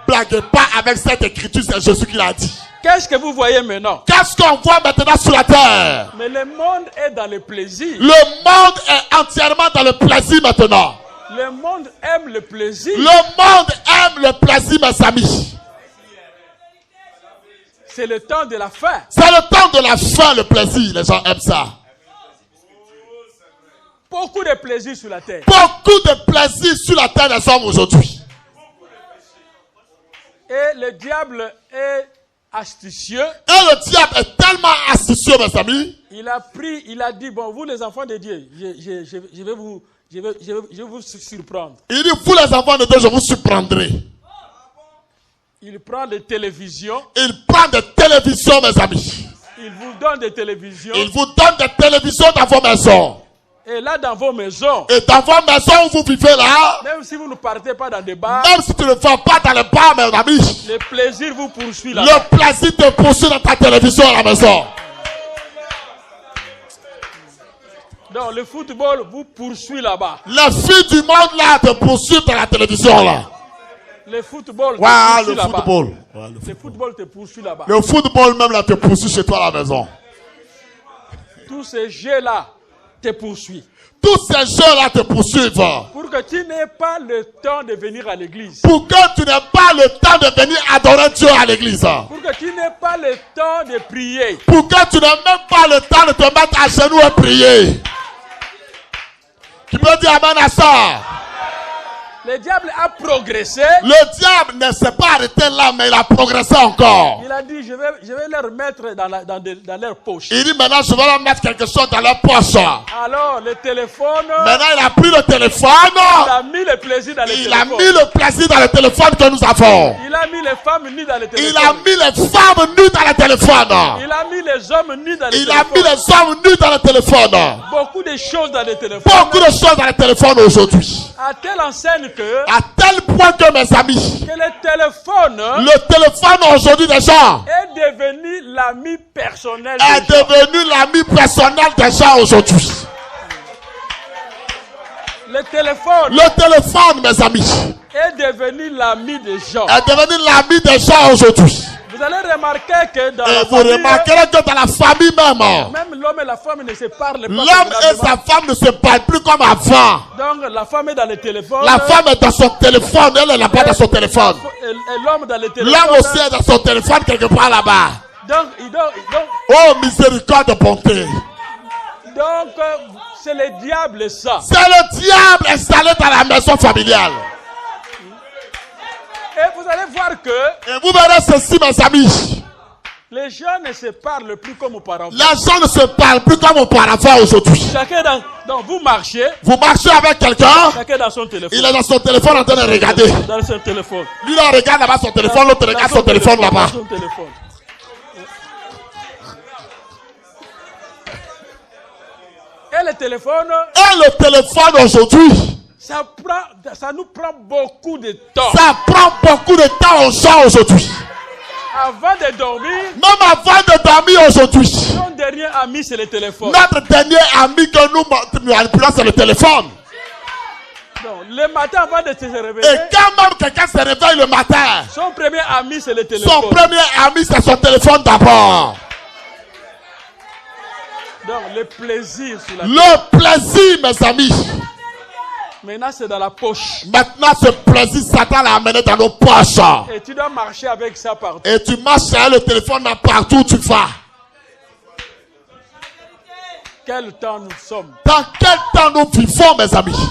blaguez pas avec cette écriture, c'est Jésus qui l'a dit. Qu'est-ce que vous voyez maintenant? Qu'est-ce qu'on voit maintenant sur la terre? Mais le monde est dans le plaisir. Le monde est entièrement dans le plaisir maintenant. Le monde aime le plaisir. Le monde aime le plaisir, mes amis. C'est le temps de la fin. C'est le temps de la fin, le plaisir. Les gens aiment ça. Beaucoup de plaisir sur la terre. Beaucoup de plaisir sur la terre des hommes aujourd'hui. Et le diable est astucieux. Et le diable est tellement astucieux, mes amis. Il a dit, bon, vous les enfants de Dieu, je vais vous surprendre. Il dit, vous les enfants de Dieu, je vous surprendrai. Il prend des télévisions. Il prend des télévisions, mes amis. Il vous donne des télévisions. Il vous donne des télévisions dans vos maisons. Et là, dans vos maisons, Et dans vos maisons où vous vivez là, même si vous ne partez pas dans des bars, même si tu ne vas pas dans les bars, mes amis, le plaisir vous poursuit là. le plaisir te poursuit dans ta télévision à la maison. Donc, le football vous poursuit là-bas. Les filles du monde là te poursuivent dans la télévision là. Le football te Ouais, poursuit le là-bas. football. Ouais, Le football te poursuit là-bas. Le football même là te poursuit chez toi à la maison. Tous ces jeux-là te poursuivent. Tous ces jeux-là te poursuivent. Pour que tu n'aies pas le temps de venir à l'église. Pour que tu n'aies pas le temps de venir adorer Dieu à l'église. Pour que tu n'aies pas le temps de prier. Pour que tu n'aies même pas le temps de te mettre à genoux et prier. Tu peux dire amen à ça. Le diable a progressé. Le diable ne s'est pas arrêté là, mais il a progressé encore. Il a dit, je vais leur mettre dans leur poche. Il dit maintenant, je vais leur mettre quelque chose dans leur poche. Alors, le téléphone. Maintenant, il a pris le téléphone. Il a mis le plaisir dans le Il téléphone. a mis le plaisir dans le téléphone que nous avons. Il a mis les femmes nues dans le téléphone. Il a mis les femmes nues dans le téléphone. Il a mis les hommes nus dans le Il téléphone. a mis les hommes nus dans le téléphone. Beaucoup de choses dans le téléphone. Beaucoup de choses dans le téléphone aujourd'hui. À telle enseigne que À tel point que, mes amis, le téléphone le téléphone aujourd'hui des gens est devenu l'ami personnel est des gens. devenu l'ami personnel des gens aujourd'hui. Le téléphone Le téléphone, mes amis, est devenu l'ami des gens. est devenu l'ami des gens aujourd'hui. Vous allez remarquer que dans Et la vous famille, remarquerez que dans la famille même, même l'homme et la femme ne se parlent pas. l'homme et sa femme ne se parlent plus comme avant. Donc la femme est dans le téléphone. La femme est dans son téléphone, elle est là-bas dans son téléphone. Et l'homme dans le téléphone. L'homme aussi est dans son téléphone quelque part là-bas. Donc, Oh, miséricorde, bonté. c'est le diable ça. C'est le diable installé dans la maison familiale. Et vous allez voir que Et vous verrez ceci, mes amis. les gens ne se parlent plus comme auparavant. Les gens ne se parlent plus comme auparavant aujourd'hui. Chacun donc vous marchez, Vous marchez avec quelqu'un, chacun dans son téléphone. il est dans son téléphone en train de regarder. Dans son téléphone. Lui là regarde là-bas son téléphone, l'autre Dans regarde son téléphone là-bas. dans son téléphone. Et le téléphone, Et le téléphone aujourd'hui, ça nous prend beaucoup de temps. ça prend beaucoup de temps aux gens aujourd'hui. Avant de dormir, Même avant de dormir aujourd'hui, son dernier ami c'est le téléphone. notre dernier ami que nous manipulons c'est le téléphone. Donc, le matin avant de se Et réveiller, quand même quelqu'un se réveille le matin, son premier ami c'est le téléphone. son premier ami c'est son téléphone d'abord. Donc le plaisir sur la Le plaisir, mes amis. maintenant c'est dans la poche. Maintenant, ce plaisir, Satan l'a amené dans nos poches. Et tu dois marcher avec ça partout. Et tu marches avec le téléphone là partout où tu vas. Quel temps nous sommes? Dans quel temps nous vivons, mes amis?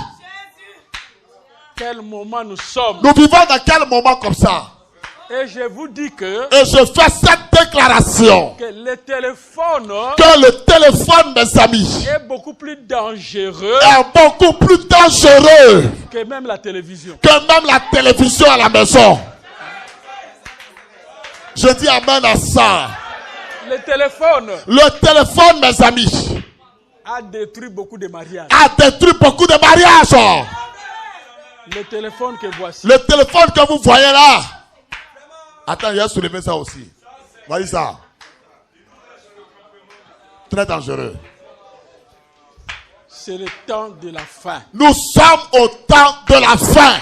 Quel moment nous sommes? Nous vivons dans quel moment comme ça? Et je vous dis que, et je fais cette déclaration, que le téléphone que le téléphone, mes amis, est beaucoup plus dangereux est beaucoup plus dangereux que même la télévision. que même la télévision à la maison. Je dis amen à ça. Le téléphone, mes amis, a détruit beaucoup de mariages. a détruit beaucoup de mariages. Le téléphone que voici. Le téléphone que vous voyez là. Attends, il a soulevé ça aussi. Voyez ça. Très dangereux. C'est le temps de la fin. Nous sommes au temps de la fin.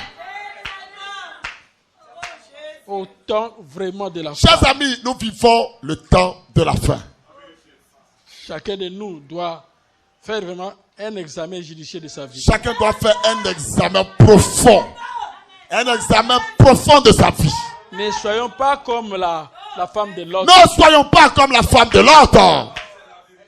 Au temps vraiment de la fin. Chers amis, nous vivons le temps de la fin. Chacun de nous doit faire vraiment un examen judiciaire de sa vie. Chacun doit faire un examen profond. Un examen profond de sa vie. Ne soyons pas comme la femme de Lot. Ne soyons pas comme la femme de Lot.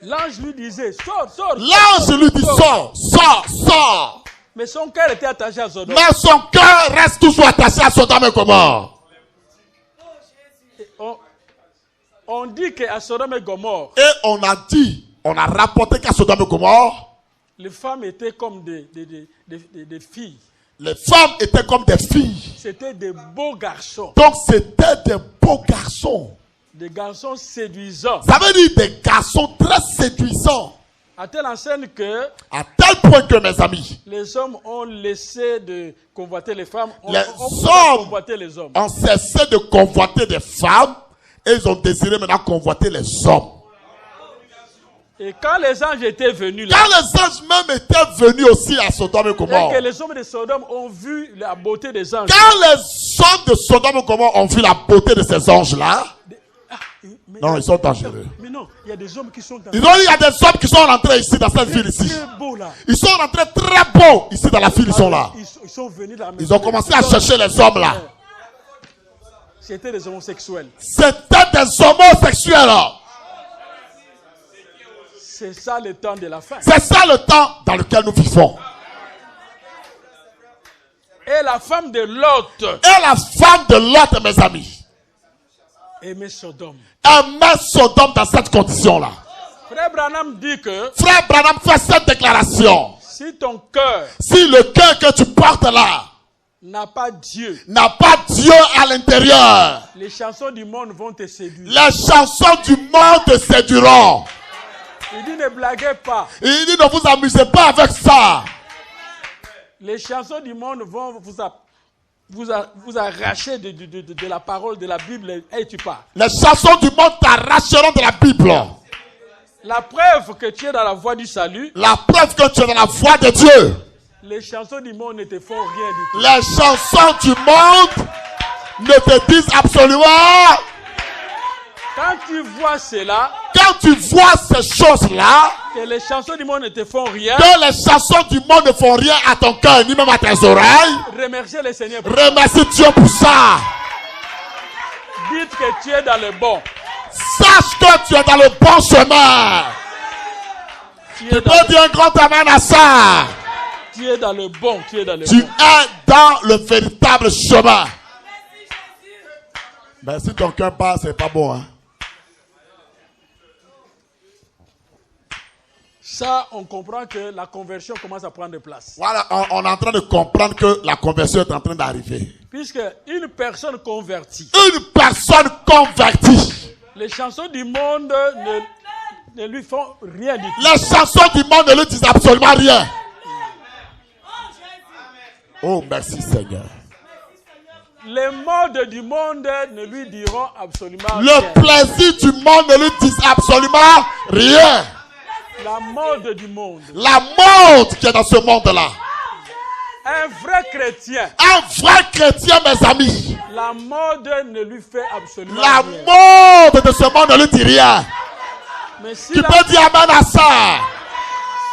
L'ange lui disait, sors. L'ange lui dit, sors. Mais son cœur était attaché à Sodome. Mais son cœur reste toujours attaché à Sodome et Gomorrhe. On dit qu'à Sodome et Gomorrhe, Et on a rapporté qu'à Sodome et Gomorrhe, les femmes étaient comme des filles. les femmes étaient comme des filles. C'était des beaux garçons. Donc c'était des beaux garçons. Des garçons séduisants. Ça veut dire des garçons très séduisants. À telle enseigne que À tel point que, mes amis, les hommes ont laissé de convoiter les femmes. les ont hommes convoité les hommes. ont cessé de convoiter des femmes et ils ont désiré maintenant convoiter les hommes. Et quand les anges étaient venus là, Quand les anges même étaient venus aussi à Sodome et et Gomorrhe, que les hommes de Sodome ont vu la beauté des anges. quand les hommes de Sodome et Gomorrhe ont vu la beauté de ces anges-là, non, ils sont dangereux. Mais non, il y a des hommes qui sont Il y a des hommes qui sont rentrés ici dans cette ville ici. très beaux là. Ils sont rentrés très beaux ici dans la ville, ils sont là. Ils sont venus dans la maison. Ils ont commencé à chercher les hommes là. C'était des homosexuels. C'était des homosexuels. C'est ça le temps de la fin. C'est ça le temps dans lequel nous vivons. Et la femme de Lot Et la femme de Lot, mes amis, aimait Sodome. aimait Sodome dans cette condition-là. Frère Branham dit que Frère Branham fait cette déclaration. si ton cœur Si le cœur que tu portes là n'a pas Dieu, n'a pas Dieu à l'intérieur, les chansons du monde vont te séduire. les chansons du monde te séduiront. Il dit ne blaguez pas. Il dit ne vous amusez pas avec ça. Les chansons du monde vont vous arracher de la parole de la Bible et tu pars. Les chansons du monde t'arracheront de la Bible. La preuve que tu es dans la voie du salut, La preuve que tu es dans la voie de Dieu. les chansons du monde ne te font rien du tout. Les chansons du monde ne te disent absolument. Quand tu vois cela, Quand tu vois ces choses-là, que les chansons du monde ne te font rien, que les chansons du monde ne font rien à ton cœur, ni même à tes oreilles, remerciez le Seigneur. remercie Dieu pour ça. Dites que tu es dans le bon. Sache que tu es dans le bon chemin. Tu Tu es peux dans, dire un grand amen à ça. tu es dans le bon. Tu es dans le Tu bon. es dans le véritable chemin. Ben si ton cœur part, c'est pas bon, hein. Ça, on comprend que la conversion commence à prendre place. Voilà, on est en train de comprendre que la conversion est en train d'arriver. Puisque une personne convertie, Une personne convertie, les chansons du monde ne lui font rien du tout. les chansons du monde ne lui disent absolument rien. Oh, merci Seigneur. Les modes du monde ne lui diront absolument Le rien. plaisir du monde ne lui dit absolument rien. La mode du monde. La mode qui est dans ce monde-là. Un vrai chrétien, Un vrai chrétien, mes amis. la mode ne lui fait absolument La rien. mode de ce monde ne lui dit rien. Mais si Tu la, peux dire amen à ça.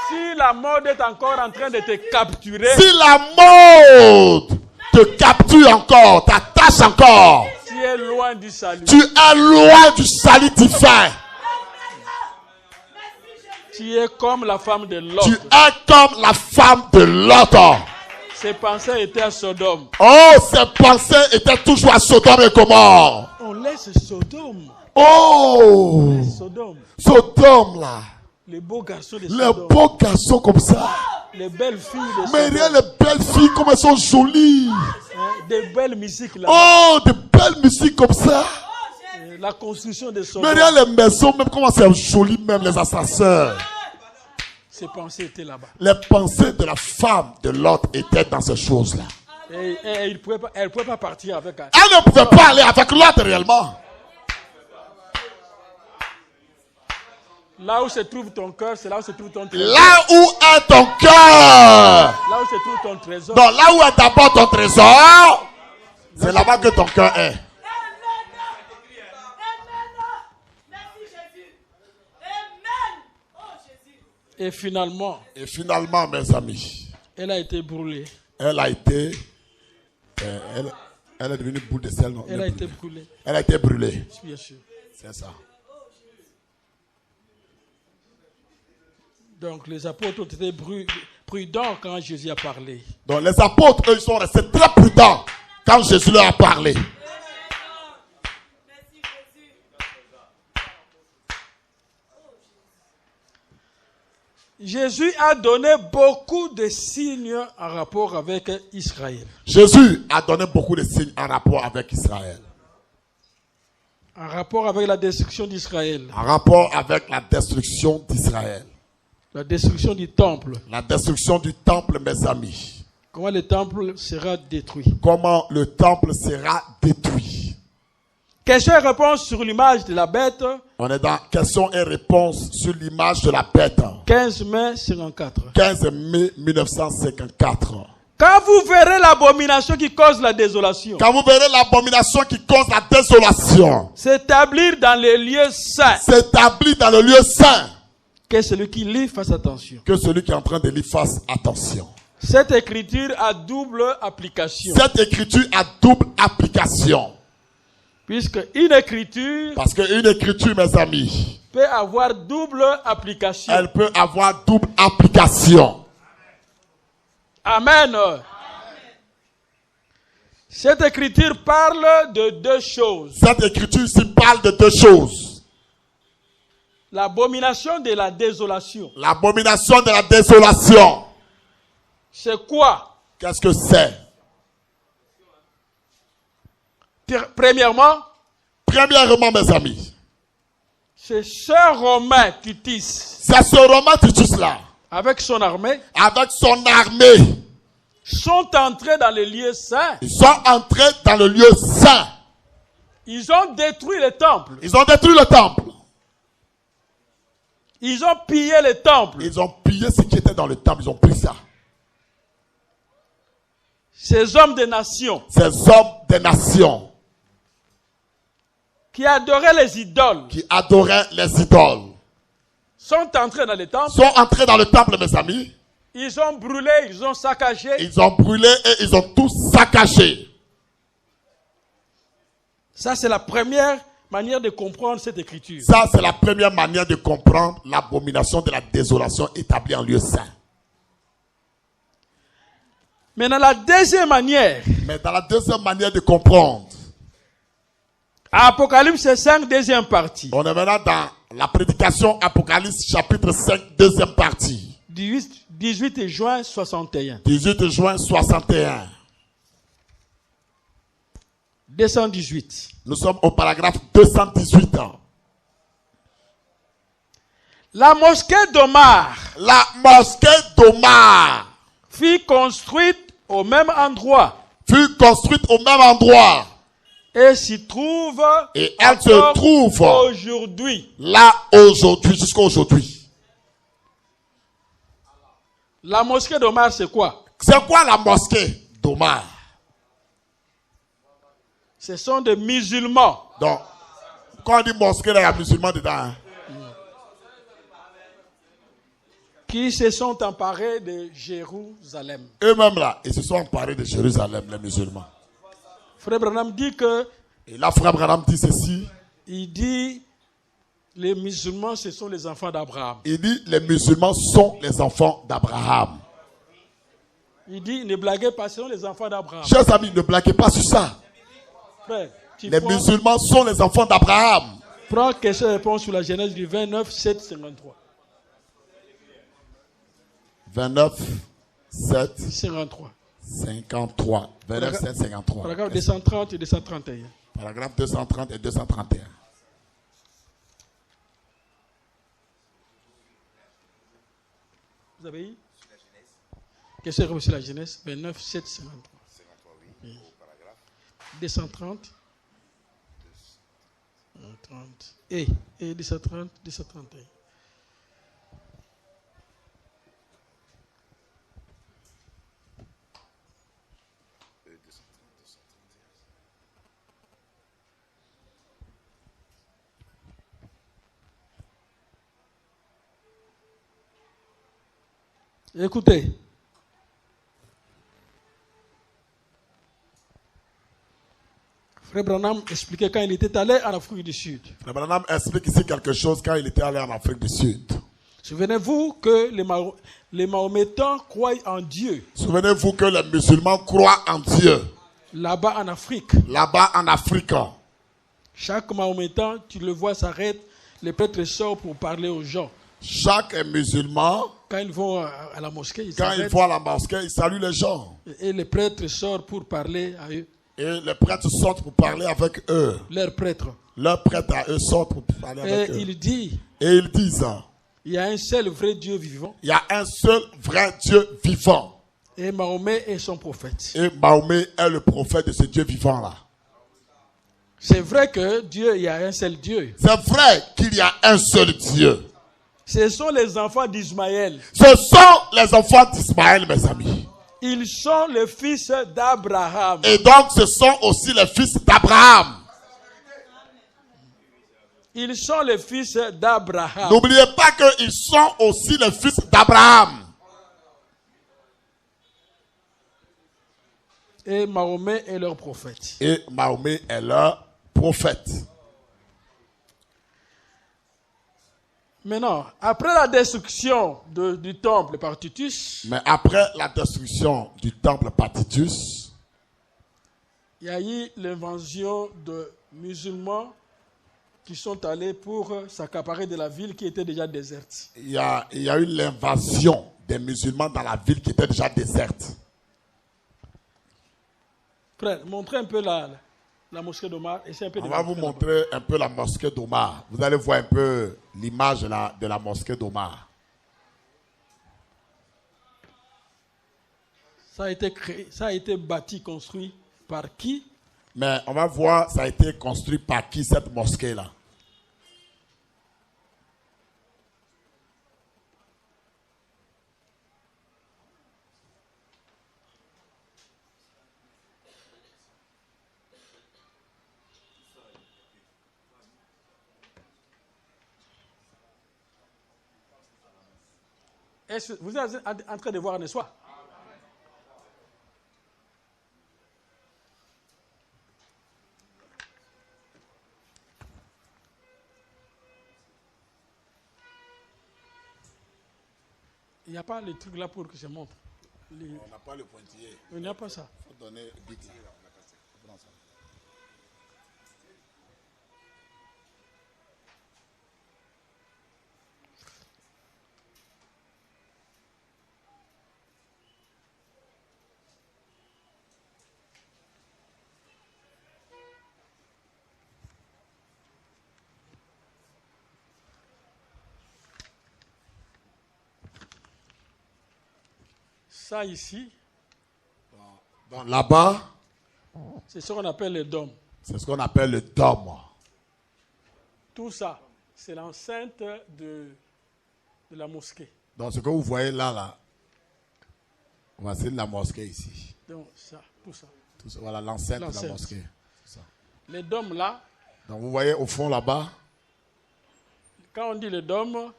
si la mode est encore en train de te capturer, Si la mode te capture encore, t'attache encore, tu es loin du salut. tu es loin du salut divin. Tu es comme la femme de Lot. Tu es comme la femme de Lot. Ses pensées étaient à Sodome. Oh, ses pensées étaient toujours à Sodome et Gomorrhe. On laisse Sodome. Oh, Sodome. Sodome là. Les beaux garçons de Les Sodome. beaux garçons comme ça. Les belles filles de Mais Sodome. regarde les belles filles, comme elles sont jolies. Des belles musiques là. Oh, de belles musiques comme ça. La construction de Mais Sodome. regarde les maisons, même comment c'est joli, même les ascenseurs. Ses pensées étaient là-bas. Les pensées de la femme de Lot étaient dans ces choses-là. Et elle ne pouvait pas partir avec elle. Elle ne pouvait pas aller avec Lot réellement. Là où se trouve ton cœur, c'est là où se trouve ton trésor. Là où est ton cœur. Là où se trouve ton trésor. Donc là où est d'abord ton trésor, c'est là-bas que ton cœur est. Et finalement, mes amis, elle a été brûlée. elle a été, elle est devenue boule de sel. Non, Elle a été brûlée. Elle a été brûlée. Bien sûr. C'est ça. Donc les apôtres ont été prudents quand Jésus a parlé. Donc les apôtres, eux, ils sont restés très prudents quand Jésus leur a parlé. Jésus a donné beaucoup de signes en rapport avec Israël. Jésus a donné beaucoup de signes en rapport avec Israël. En rapport avec la destruction d'Israël. En rapport avec la destruction d'Israël. La destruction du temple. La destruction du temple, mes amis. Comment le temple sera détruit. Comment le temple sera détruit. Question et réponse sur l'image de la bête. On est dans question et réponse sur l'image de la bête. 15 mai 54. 15 mai 1954. Quand vous verrez l'abomination qui cause la désolation. Quand vous verrez l'abomination qui cause la désolation. S'établir dans les lieux saints. S'établir dans le lieu saint. Que celui qui lit fasse attention. Que celui qui est en train de lire fasse attention. Cette écriture a double application. Cette écriture a double application. Puisque une écriture. Parce qu'une écriture, mes amis, peut avoir double application. Elle peut avoir double application. Amen. Cette écriture parle de deux choses. Cette écriture ici parle de deux choses. L'abomination de la désolation. L'abomination de la désolation. C'est quoi? Qu'est-ce que c'est? Premièrement, mes amis, c'est ce Romain Titus. C'est ce Romain Titus là. Avec son armée. Avec son armée. Sont entrés dans le lieu saint. Ils sont entrés dans le lieu saint. Ils ont détruit le temple. Ils ont détruit le temple. Ils ont pillé le temple. Ils ont pillé ce qui était dans le temple. Ils ont pris ça. Ces hommes des nations. Ces hommes des nations. Qui adoraient les idoles. Qui adoraient les idoles. Sont entrés dans le temple. Sont entrés dans le temple, mes amis. Ils ont brûlé, ils ont saccagé. Ils ont brûlé et ils ont tout saccagé. Ça, c'est la première manière de comprendre cette écriture. Ça, c'est la première manière de comprendre l'abomination de la désolation établie en lieu saint. Mais dans la deuxième manière. Mais dans la deuxième manière de comprendre. Apocalypse 5, deuxième partie. On est maintenant dans la prédication Apocalypse chapitre 5, deuxième partie. 18 juin 61. 18 juin 61. 218. Nous sommes au paragraphe 218. La mosquée d'Omar. La mosquée d'Omar. Fut construite au même endroit. Fut construite au même endroit. Et s'y trouve. Et elle se trouve. Aujourd'hui. Là, aujourd'hui, jusqu'à aujourd'hui. La mosquée d'Omar, c'est quoi? C'est quoi la mosquée d'Omar? Ce sont des musulmans. Donc, quand on dit mosquée, il y a des musulmans dedans. Hein? Qui se sont emparés de Jérusalem. Eux-mêmes là, ils se sont emparés de Jérusalem, les musulmans. Frère Branham dit que. Et là, Frère Branham dit ceci. Il dit, les musulmans, ce sont les enfants d'Abraham. Il dit, les musulmans sont les enfants d'Abraham. Il dit, ne blaguez pas, ce sont les enfants d'Abraham. Chers amis, ne blaguez pas sur ça. Frère, Les musulmans sont les enfants d'Abraham. Prends question-réponse sur la Genèse du 29, 7, 53. 29, 7, 53. 53. 29, 7, 53. Paragraphe 230 et 231. Paragraphe 230 et 231. Vous avez eu? Question sur la Genèse 29, 7, 53. 53, oui. 230. 30. Et 230, 231. Écoutez. Frère Branham expliquait quand il était allé en Afrique du Sud. Frère Branham explique ici quelque chose quand il était allé en Afrique du Sud. Souvenez-vous que les Mahométans croient en Dieu. Souvenez-vous que les musulmans croient en Dieu. Là-bas en Afrique. Là-bas en Afrique. Chaque Mahométan, tu le vois, s'arrête. Les prêtres sortent pour parler aux gens. Chaque musulman, quand ils vont à la mosquée, quand ils vont à la mosquée, ils saluent les gens. Et les prêtres sortent pour parler à eux. Et les prêtres sortent pour parler avec eux. Leurs prêtres. Leurs prêtres à eux sortent pour parler avec eux. Et il dit. Et ils disent. Il y a un seul vrai Dieu vivant. Il y a un seul vrai Dieu vivant. Et Mahomet est son prophète. Et Mahomet est le prophète de ce Dieu vivant-là. C'est vrai que Dieu, il y a un seul Dieu. C'est vrai qu'il y a un seul Dieu. Ce sont les enfants d'Ismaël. Ce sont les enfants d'Ismaël, mes amis. Ils sont les fils d'Abraham. Et donc, ce sont aussi les fils d'Abraham. Ils sont les fils d'Abraham. N'oubliez pas qu'ils sont aussi les fils d'Abraham. Et Mahomet est leur prophète. Et Mahomet est leur prophète. Maintenant, après la destruction du temple par Titus, mais après la destruction du temple par Titus, il y a eu l'invasion de musulmans qui sont allés pour s'accaparer de la ville qui était déjà déserte. Il y a eu l'invasion des musulmans dans la ville qui était déjà déserte. Frère, montrez un peu la mosquée d'Omar. On va vous montrer un peu la mosquée d'Omar. Vous allez voir un peu l'image de la mosquée d'Omar. Ça a été créé, ça a été bâti, construit par qui? Mais on va voir, ça a été construit par qui cette mosquée-là? Vous êtes en train de voir, n'est-ce pas? Il n'y a pas le truc là pour que je montre. On n'a pas le pointillé. Il n'y a pas ça. Il faut donner big là. Ça ici, donc là-bas, c'est ce qu'on appelle le dôme. C'est ce qu'on appelle le dôme. Tout ça, c'est l'enceinte de la mosquée. Donc ce que vous voyez là, voici la mosquée ici. Donc ça, tout ça. Tout ça, voilà l'enceinte de la mosquée. Ça. Les dômes là. Donc vous voyez au fond là-bas. Quand on dit le dôme,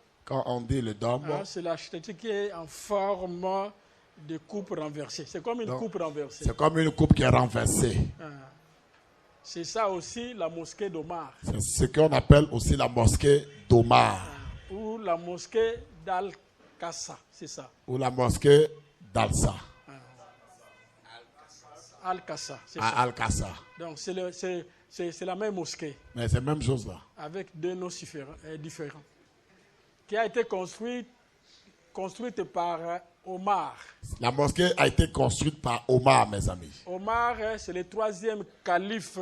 c'est l'architecture qui est en forme de coupe renversée. C'est comme une coupe renversée. C'est comme une coupe qui est renversée. C'est ça aussi la mosquée d'Omar. C'est ce qu'on appelle aussi la mosquée d'Omar. Ou la mosquée d'Al-Qassa, c'est ça. Ou la mosquée d'Alsa. Al-Qasa. à Al-Qasa. Donc c'est la même mosquée. Mais c'est la même chose là. Avec deux noms différents. Qui a été construite par Omar. La mosquée a été construite par Omar, mes amis. Omar, c'est le 3e calife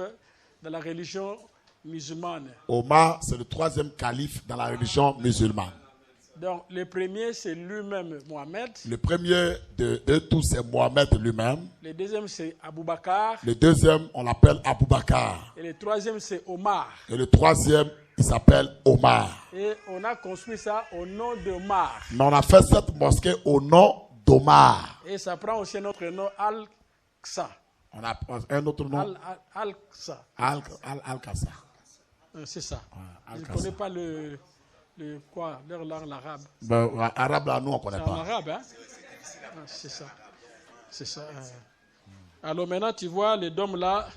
de la religion musulmane. Omar, c'est le 3e calife dans la religion musulmane. Donc, le premier, c'est lui-même, Mohamed. Le premier de tous, c'est Mohamed lui-même. Le deuxième, c'est Abou Bakar. Le deuxième, on l'appelle Abou Bakar. Et le troisième, c'est Omar. Et le troisième, il s'appelle Omar. Et on a construit ça au nom d'Omar. Mais on a fait cette mosquée au nom d'Omar. Et ça prend aussi notre nom, Al-Qasa. On a un autre nom. Al-Qasa. Al-Qasa. C'est ça. Ouais, je ne connais pas leur langue arabe. Ben, arabe, là, nous, on ne connaît C'est pas. en arabe, hein? C'est ça. C'est ça. Alors maintenant, tu vois, le dôme là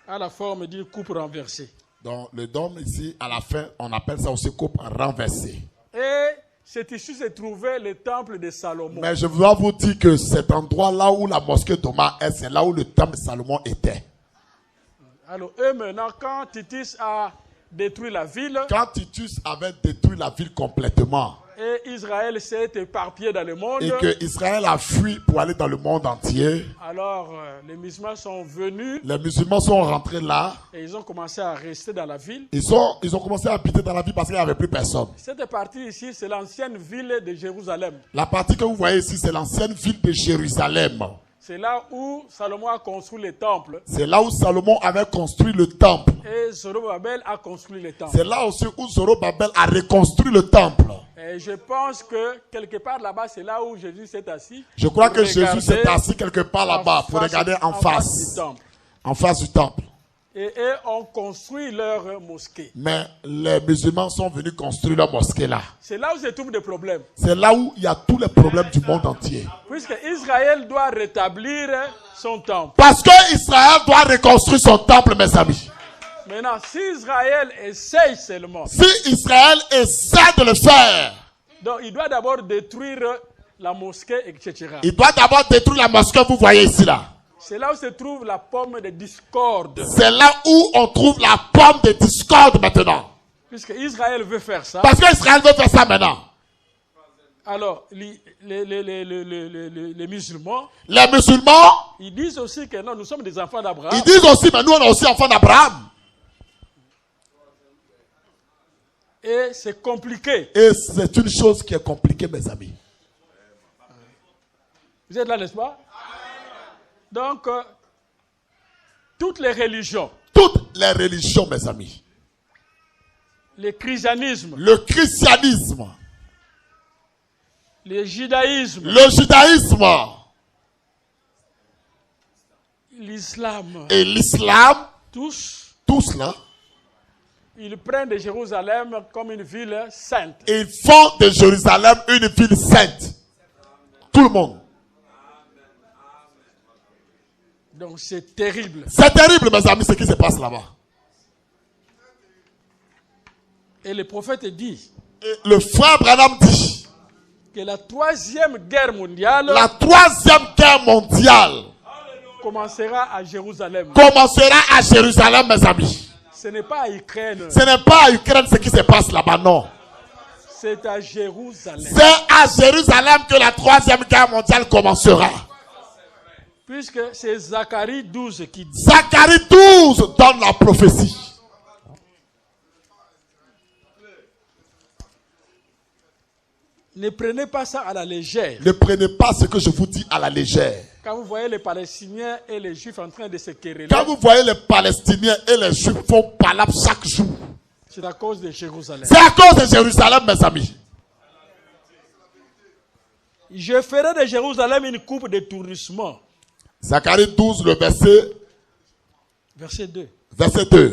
a la forme d'une coupe renversée. Donc, le dôme ici, à la fin, on appelle ça aussi coupe renversée. Et c'est ici se trouvait le temple de Salomon. Mais je dois vous dire que cet endroit là où la mosquée d'Omar est, c'est là où le temple de Salomon était. Alors, eux maintenant, quand Titus a détruit la ville, Quand Titus avait détruit la ville complètement, et Israël s'est éparpillé dans le monde, et que Israël a fui pour aller dans le monde entier, alors les musulmans sont venus les musulmans sont rentrés là. et ils ont commencé à rester dans la ville. Ils ont commencé à habiter dans la ville parce qu'il n'y avait plus personne. Cette partie ici, c'est l'ancienne ville de Jérusalem. La partie que vous voyez ici, c'est l'ancienne ville de Jérusalem. C'est là où Salomon a construit le temple. C'est là où Salomon avait construit le temple. Et Zorobabel a construit le temple. C'est là aussi où Zorobabel a reconstruit le temple. Et je pense que quelque part là-bas, c'est là où Jésus s'est assis. Je crois que Jésus s'est assis quelque part là-bas pour regarder en face. En face du temple. Et eux ont construit leur mosquée. Mais les musulmans sont venus construire leur mosquée là. C'est là où se trouvent des problèmes. C'est là où il y a tous les problèmes du monde entier. Puisque Israël doit rétablir son temple. Parce que Israël doit reconstruire son temple, mes amis. Maintenant, si Israël essaye seulement, Si Israël essaie de le faire, donc il doit d'abord détruire la mosquée, etc. il doit d'abord détruire la mosquée que vous voyez ici là. C'est là où se trouve la pomme de discorde. C'est là où on trouve la pomme de discorde maintenant. Puisque Israël veut faire ça. Parce qu'Israël veut faire ça maintenant. Alors, les musulmans, ils disent aussi que non, nous sommes des enfants d'Abraham. Ils disent aussi, mais nous on est aussi enfants d'Abraham. Et c'est compliqué. Et c'est une chose qui est compliquée, mes amis. Vous êtes là, n'est-ce pas? Donc, toutes les religions. Toutes les religions, mes amis. Le christianisme. Le christianisme. Le judaïsme. Le judaïsme. L'islam. Et l'islam. Tous là. Ils prennent de Jérusalem comme une ville sainte. Ils font de Jérusalem une ville sainte. Tout le monde. Donc c'est terrible. C'est terrible, mes amis, ce qui se passe là-bas. Et le prophète dit. Et le frère Branham dit. Que la troisième guerre mondiale. La troisième guerre mondiale. Commencera à Jérusalem. Commencera à Jérusalem, mes amis. Ce n'est pas à Ukraine. Ce n'est pas à Ukraine ce qui se passe là-bas, non. C'est à Jérusalem. C'est à Jérusalem que la troisième guerre mondiale commencera. Puisque c'est Zacharie 12 qui dit. Zacharie 12 donne la prophétie. Ne prenez pas ça à la légère. Ne prenez pas ce que je vous dis à la légère. Quand vous voyez les Palestiniens et les Juifs en train de se quereller. Quand vous voyez les Palestiniens et les Juifs font palabre chaque jour. C'est à cause de Jérusalem. C'est à cause de Jérusalem, mes amis. Je ferai de Jérusalem une coupe de tourissement. Zacharie 12, le verset 2. Verset 2.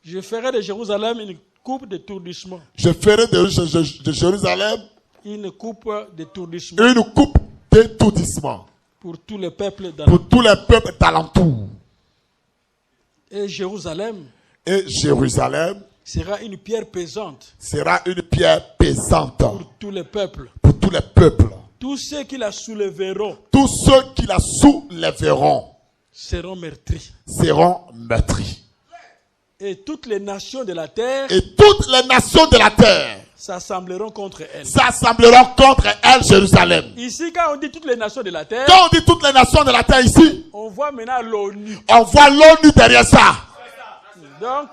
Je ferai de Jérusalem une coupe de tourissement. Je ferai de Jérusalem une coupe de tourissement. Une coupe d'étourdissement. Pour tous les peuples d'alentour. Et Jérusalem. Sera une pierre pesante. Sera une pierre pesante. Pour tous les peuples. Pour tous les peuples. Tous ceux qui la soulèveront. Tous ceux qui la soulèveront. seront meurtries. Seront meurtries. Et toutes les nations de la terre Et toutes les nations de la terre s'assembleront contre elle. s'assembleront contre elle, Jérusalem. Ici, quand on dit toutes les nations de la terre, Quand on dit toutes les nations de la terre ici, on voit maintenant l'ONU. on voit l'ONU derrière ça. Donc,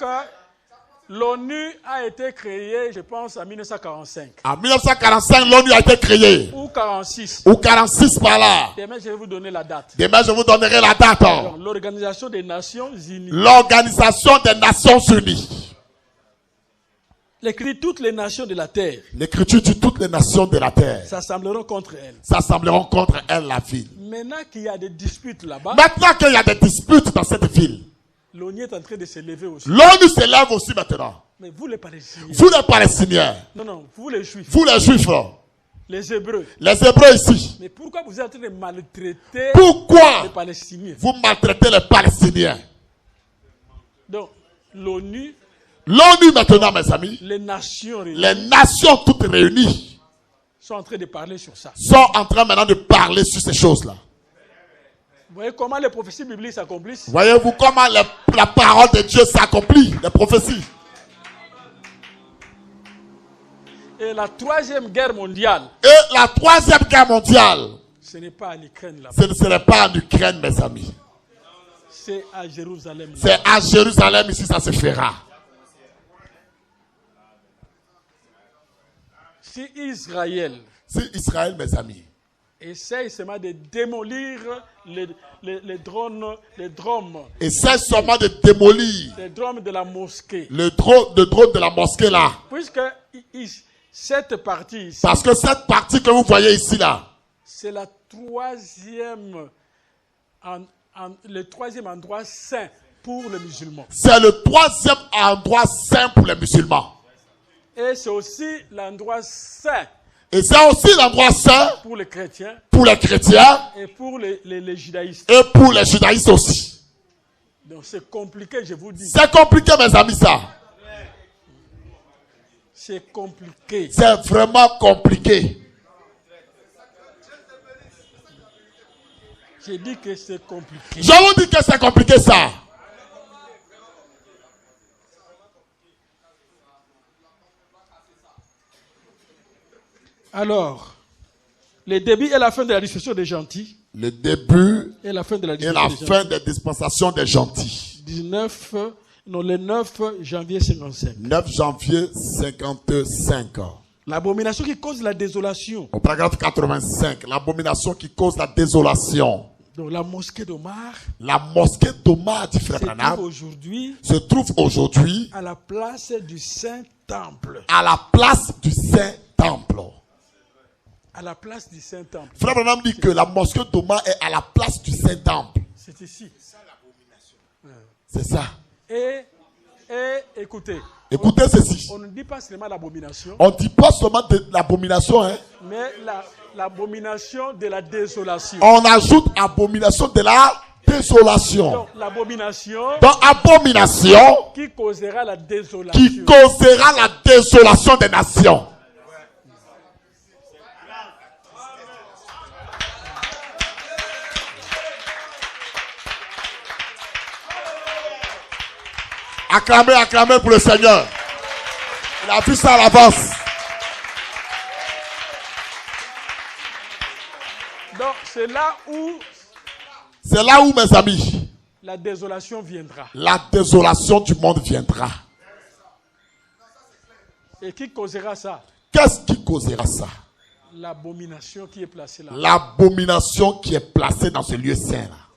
l'ONU a été créée, je pense, en 1945. En 1945, l'ONU a été créée. Ou 46. Ou 46 par là. Demain, je vais vous donner la date. Demain, je vous donnerai la date. Donc, l'Organisation des Nations Unies. L'Organisation des Nations Unies. L'écrit toutes les nations de la terre L'Écriture dit toutes les nations de la terre s'assembleront contre elle. s'assembleront contre elle, la ville. Maintenant qu'il y a des disputes là-bas, Maintenant qu'il y a des disputes dans cette ville, l'ONU est en train de se lever aussi. l'ONU se lève aussi maintenant. Mais vous les Palestiniens, Vous les Palestiniens, non, vous les Juifs, vous les Juifs, là, les Hébreux, les Hébreux ici, mais pourquoi vous êtes en train de maltraiter pourquoi les Palestiniens? vous maltraitez les Palestiniens? Donc, l'ONU, L'ONU maintenant, mes amis, les nations réunies les nations toutes réunies sont en train de parler sur ça. sont en train maintenant de parler sur ces choses-là. Vous voyez comment les prophéties bibliques s'accomplissent? Voyez-vous comment la parole de Dieu s'accomplit, les prophéties. Et la troisième guerre mondiale, Et la troisième guerre mondiale, ce n'est pas à l'Ukraine là-bas, ce ne serait pas en Ukraine, mes amis. c'est à Jérusalem. là. C'est à Jérusalem, ici, ça se fera. Si Israël Si Israël, mes amis, essaye seulement de démolir les drones essaie seulement de démolir les drones de la mosquée, le drone de la mosquée là. puisque cette partie ici, Parce que cette partie que vous voyez ici là, c'est la le troisième endroit saint pour les musulmans. c'est le troisième endroit saint pour les musulmans. Et c'est aussi l'endroit saint Et c'est aussi l'endroit saint pour les chrétiens pour les chrétiens et pour les judaïstes. et pour les judaïstes aussi. Donc c'est compliqué, je vous dis. C'est compliqué, mes amis, ça. C'est compliqué. C'est vraiment compliqué. J'ai dit que c'est compliqué. Je vous dis que c'est compliqué, ça. Alors, le début et la fin de la distribution des gentils. Le début Et la fin de la et la distribution fin des dispensations des gentils. le 9 janvier 55. 9 janvier 55. L'abomination qui cause la désolation. Au paragraphe 85, l'abomination qui cause la désolation. Donc la mosquée d'Omar La mosquée d'Omar, dit Frère Branham, se trouve aujourd'hui à la place du Saint-Temple. À la place du Saint-Temple. À la place du Saint-Temple. Frère Branham dit que la mosquée d'Omar est à la place du Saint-Temple. C'est ici. C'est ça. Et écoutez. Écoutez ceci. On ne dit pas seulement l'abomination. On ne dit pas seulement de l'abomination, hein. Mais l'abomination de la désolation. On ajoute abomination de la désolation. Donc l'abomination. Donc abomination Qui causera la désolation. qui causera la désolation des nations. Acclamez, acclamez pour le Seigneur. Il a vu ça à l'avance. Donc c'est là où, mes amis, la désolation viendra. La désolation du monde viendra. Et qui causera ça? Qu'est-ce qui causera ça? L'abomination qui est placée là. L'abomination qui est placée dans ce lieu saint là.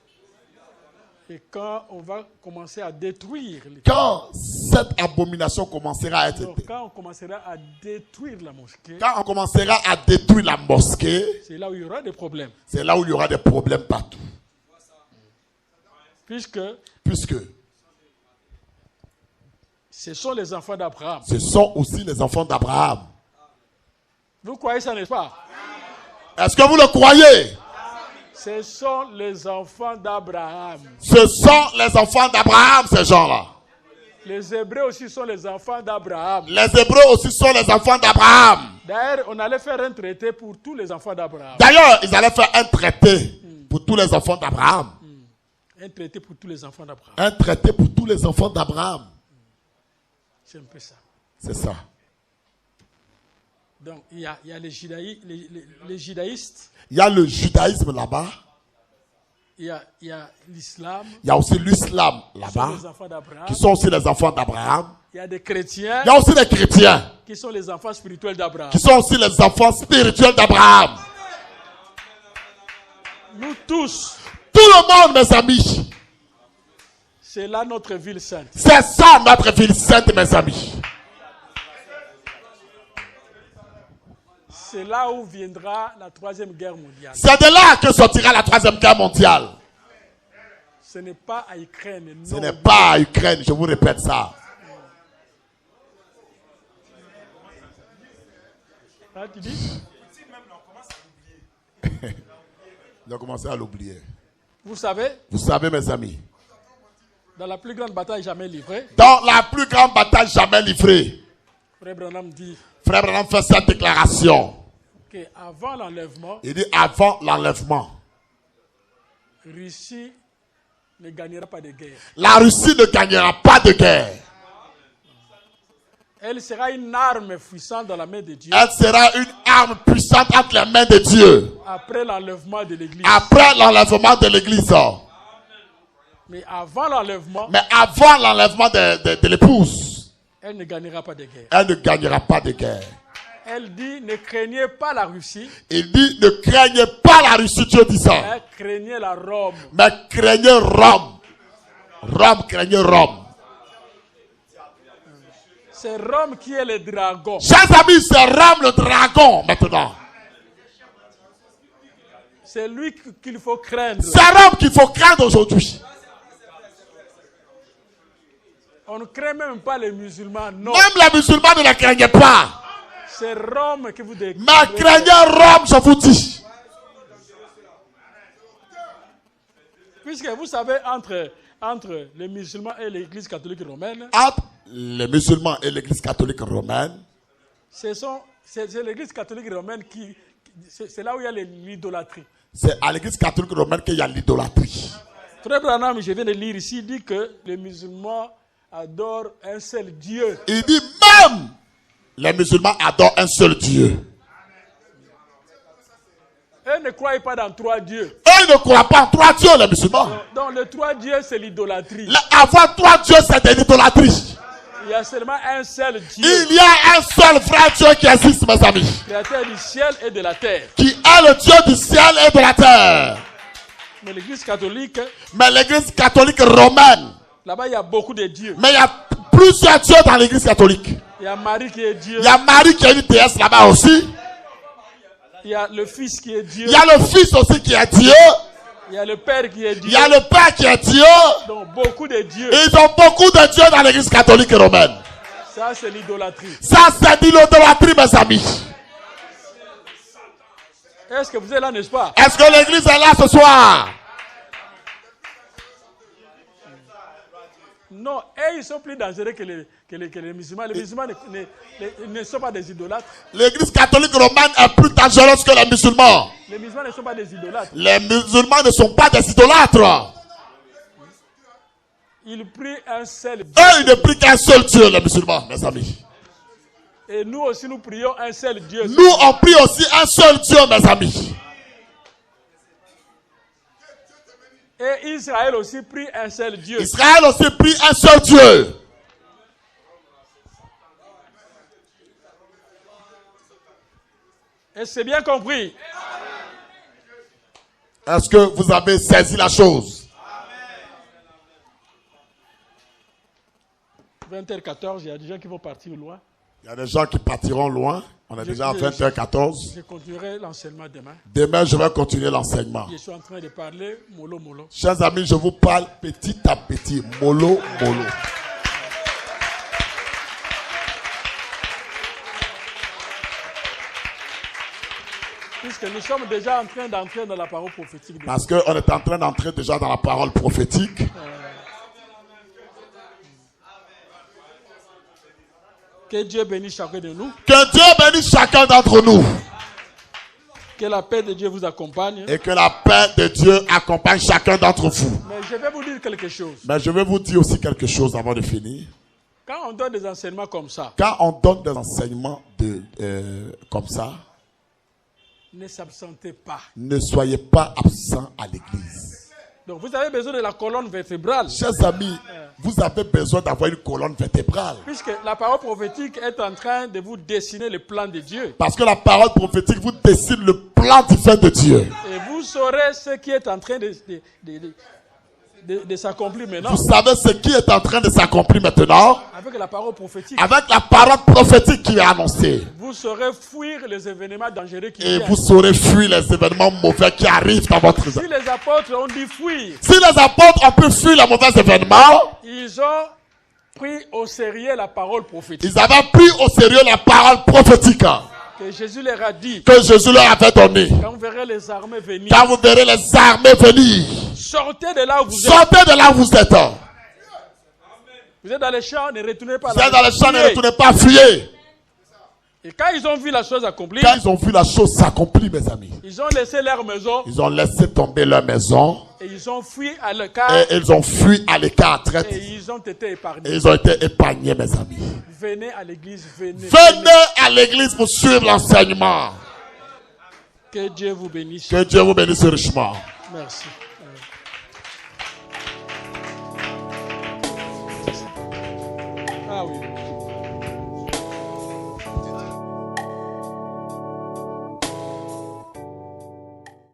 Et quand on va commencer à détruire. Quand cette abomination commencera à être. Donc, quand on commencera à détruire la mosquée. Quand on commencera à détruire la mosquée. C'est là où il y aura des problèmes. C'est là où il y aura des problèmes partout. Puisque. Ce sont les enfants d'Abraham. Ce sont aussi les enfants d'Abraham. Vous croyez ça, n'est-ce pas? Est-ce que vous le croyez? Ce sont les enfants d'Abraham. Ce sont les enfants d'Abraham, ces gens-là. Les Hébreux aussi sont les enfants d'Abraham. Les Hébreux aussi sont les enfants d'Abraham. D'ailleurs, on allait faire un traité pour tous les enfants d'Abraham. D'ailleurs, ils allaient faire un traité pour tous les enfants d'Abraham. Un traité pour tous les enfants d'Abraham. Un traité pour tous les enfants d'Abraham. C'est un peu ça. C'est ça. Donc, il y a les judaïstes. Il y a le judaïsme là-bas. Il y a l'islam. Il y a aussi l'islam là-bas. Qui sont aussi les enfants d'Abraham. Il y a des chrétiens. Il y a aussi les chrétiens. Qui sont les enfants spirituels d'Abraham. Qui sont aussi les enfants spirituels d'Abraham. Nous tous. Tout le monde, mes amis. C'est là notre ville sainte. C'est ça notre ville sainte, mes amis. C'est là où viendra la 3e guerre mondiale. C'est de là que sortira la 3e guerre mondiale. Ce n'est pas à Ukraine. Ce n'est pas à Ukraine, je vous répète ça. Ah, tu dis? On a commencé à l'oublier. Vous savez, mes amis. Dans la plus grande bataille jamais livrée. Dans la plus grande bataille jamais livrée. Frère Branham dit. Frère Branham fait cette déclaration. Avant l'enlèvement. Il dit avant l'enlèvement. Russie ne gagnera pas de guerre. La Russie ne gagnera pas de guerre. Elle sera une arme puissante dans la main de Dieu. Elle sera une arme puissante entre les mains de Dieu. Après l'enlèvement de l'église. Après l'enlèvement de l'église. Mais avant l'enlèvement. Mais avant l'enlèvement de l'épouse. Elle ne gagnera pas de guerre. Elle ne gagnera pas de guerre. Elle dit ne craignez pas la Russie. Il dit ne craignez pas la Russie, Dieu dit ça. Mais craignez la Rome. Mais craignez Rome. Rome, craignez Rome. C'est Rome qui est le dragon. Chers amis, c'est Rome le dragon maintenant. C'est lui qu'il faut craindre. C'est Rome qu'il faut craindre aujourd'hui. On ne craint même pas les musulmans, non. Même les musulmans ne les craignent pas. C'est Rome que vous décrivez. Mais craignez Rome, je vous dis. Puisque vous savez, entre les musulmans et l'église catholique romaine. Entre les musulmans et l'église catholique romaine. C'est l'église catholique romaine qui. C'est là où il y a l'idolâtrie. C'est à l'église catholique romaine qu'il y a l'idolâtrie. Frère Branham, je viens de lire ici, il dit que les musulmans adorent un seul Dieu. Il dit même les musulmans adorent un seul Dieu. Eux ne croient pas dans 3 dieux. Eux ne croient pas en 3 dieux, les musulmans. Donc les 3 dieux, c'est l'idolâtrie. Avoir 3 dieux, c'est de l'idolâtrie. Il y a seulement un seul Dieu. Il y a un seul vrai Dieu qui existe, mes amis. Créateur du ciel et de la terre. Qui est le Dieu du ciel et de la terre. Mais l'église catholique. Mais l'église catholique romaine. Là-bas, il y a beaucoup de dieux. Mais il y a plusieurs dieux dans l'église catholique. Il y a Marie qui est Dieu. Il y a Marie qui est une déesse là-bas aussi. Il y a le Fils qui est Dieu. Il y a le Fils aussi qui est Dieu. Il y a le Père qui est Dieu. Il y a le Père qui est Dieu. Donc beaucoup de dieux. Ils ont beaucoup de dieux dans l'église catholique romaine. Ça, c'est l'idolâtrie. Ça, c'est l'idolâtrie, mes amis. Est-ce que vous êtes là, n'est-ce pas? Est-ce que l'église est là ce soir? Non, et ils sont plus dangereux que les musulmans. Les musulmans ne sont pas des idolâtres. L'église catholique romaine est plus dangereuse que les musulmans. Les musulmans ne sont pas des idolâtres. Les musulmans ne sont pas des idolâtres. Ils prient un seul Dieu. Eux, ils ne prient qu'un seul Dieu, les musulmans, mes amis. Et nous aussi, nous prions un seul Dieu. Nous, on prie aussi un seul Dieu, mes amis. Et Israël aussi prie un seul Dieu. Israël aussi prie un seul Dieu. Et c'est bien compris. Est-ce que vous avez saisi la chose? 20h14, il y a des gens qui vont partir loin. Il y a des gens qui partiront loin. On est déjà à 20h14. Je continuerai l'enseignement demain. Demain, je vais continuer l'enseignement. Je suis en train de parler mollo mollo. Chers amis, je vous parle petit à petit. Mollo mollo. Puisque nous sommes déjà en train d'entrer dans la parole prophétique. Parce qu'on est en train d'entrer déjà dans la parole prophétique. Que Dieu bénisse chacun de nous. Que Dieu bénisse chacun d'entre nous. Que la paix de Dieu vous accompagne. Et que la paix de Dieu accompagne chacun d'entre vous. Mais je vais vous dire quelque chose. Mais je vais vous dire aussi quelque chose avant de finir. Quand on donne des enseignements comme ça, Quand on donne des enseignements comme ça, ne s'absentez pas. ne soyez pas absents à l'église. Donc vous avez besoin de la colonne vertébrale. Chers amis, vous avez besoin d'avoir une colonne vertébrale. Puisque la parole prophétique est en train de vous dessiner le plan de Dieu. Parce que la parole prophétique vous dessine le plan divin de Dieu. Et vous saurez ce qui est en train de s'accomplir maintenant. Vous savez ce qui est en train de s'accomplir maintenant. Avec la parole prophétique. Avec la parole prophétique qui est annoncée. Vous saurez fuir les événements dangereux qui Et viennent. vous saurez fuir les événements mauvais qui arrivent dans votre vie. Si les apôtres ont dit fuir, Si les apôtres ont pu fuir les mauvais événements, ils ont pris au sérieux la parole prophétique. ils avaient pris au sérieux la parole prophétique Que Jésus leur a dit. que Jésus leur avait donnée. Quand vous verrez les armées venir, Quand vous verrez les armées venir, sortez de là où vous êtes. sortez de là où vous êtes. Vous êtes dans les champs, ne retournez pas Vous là. êtes dans les champs, ne Fuyez. retournez pas, fuyez. Et quand ils ont vu la chose accomplie, Quand ils ont vu la chose s'accomplir, mes amis, ils ont laissé leur maison ils ont laissé tomber leur maison et ils ont fui à l'écart et ils ont fui à l'écart. et ils ont été épargnés. Et ils ont été épargnés, mes amis. Venez à l'église, venez. Venez à l'église pour suivre l'enseignement. Que Dieu vous bénisse. Que Dieu vous bénisse richement. Merci. Ah oui.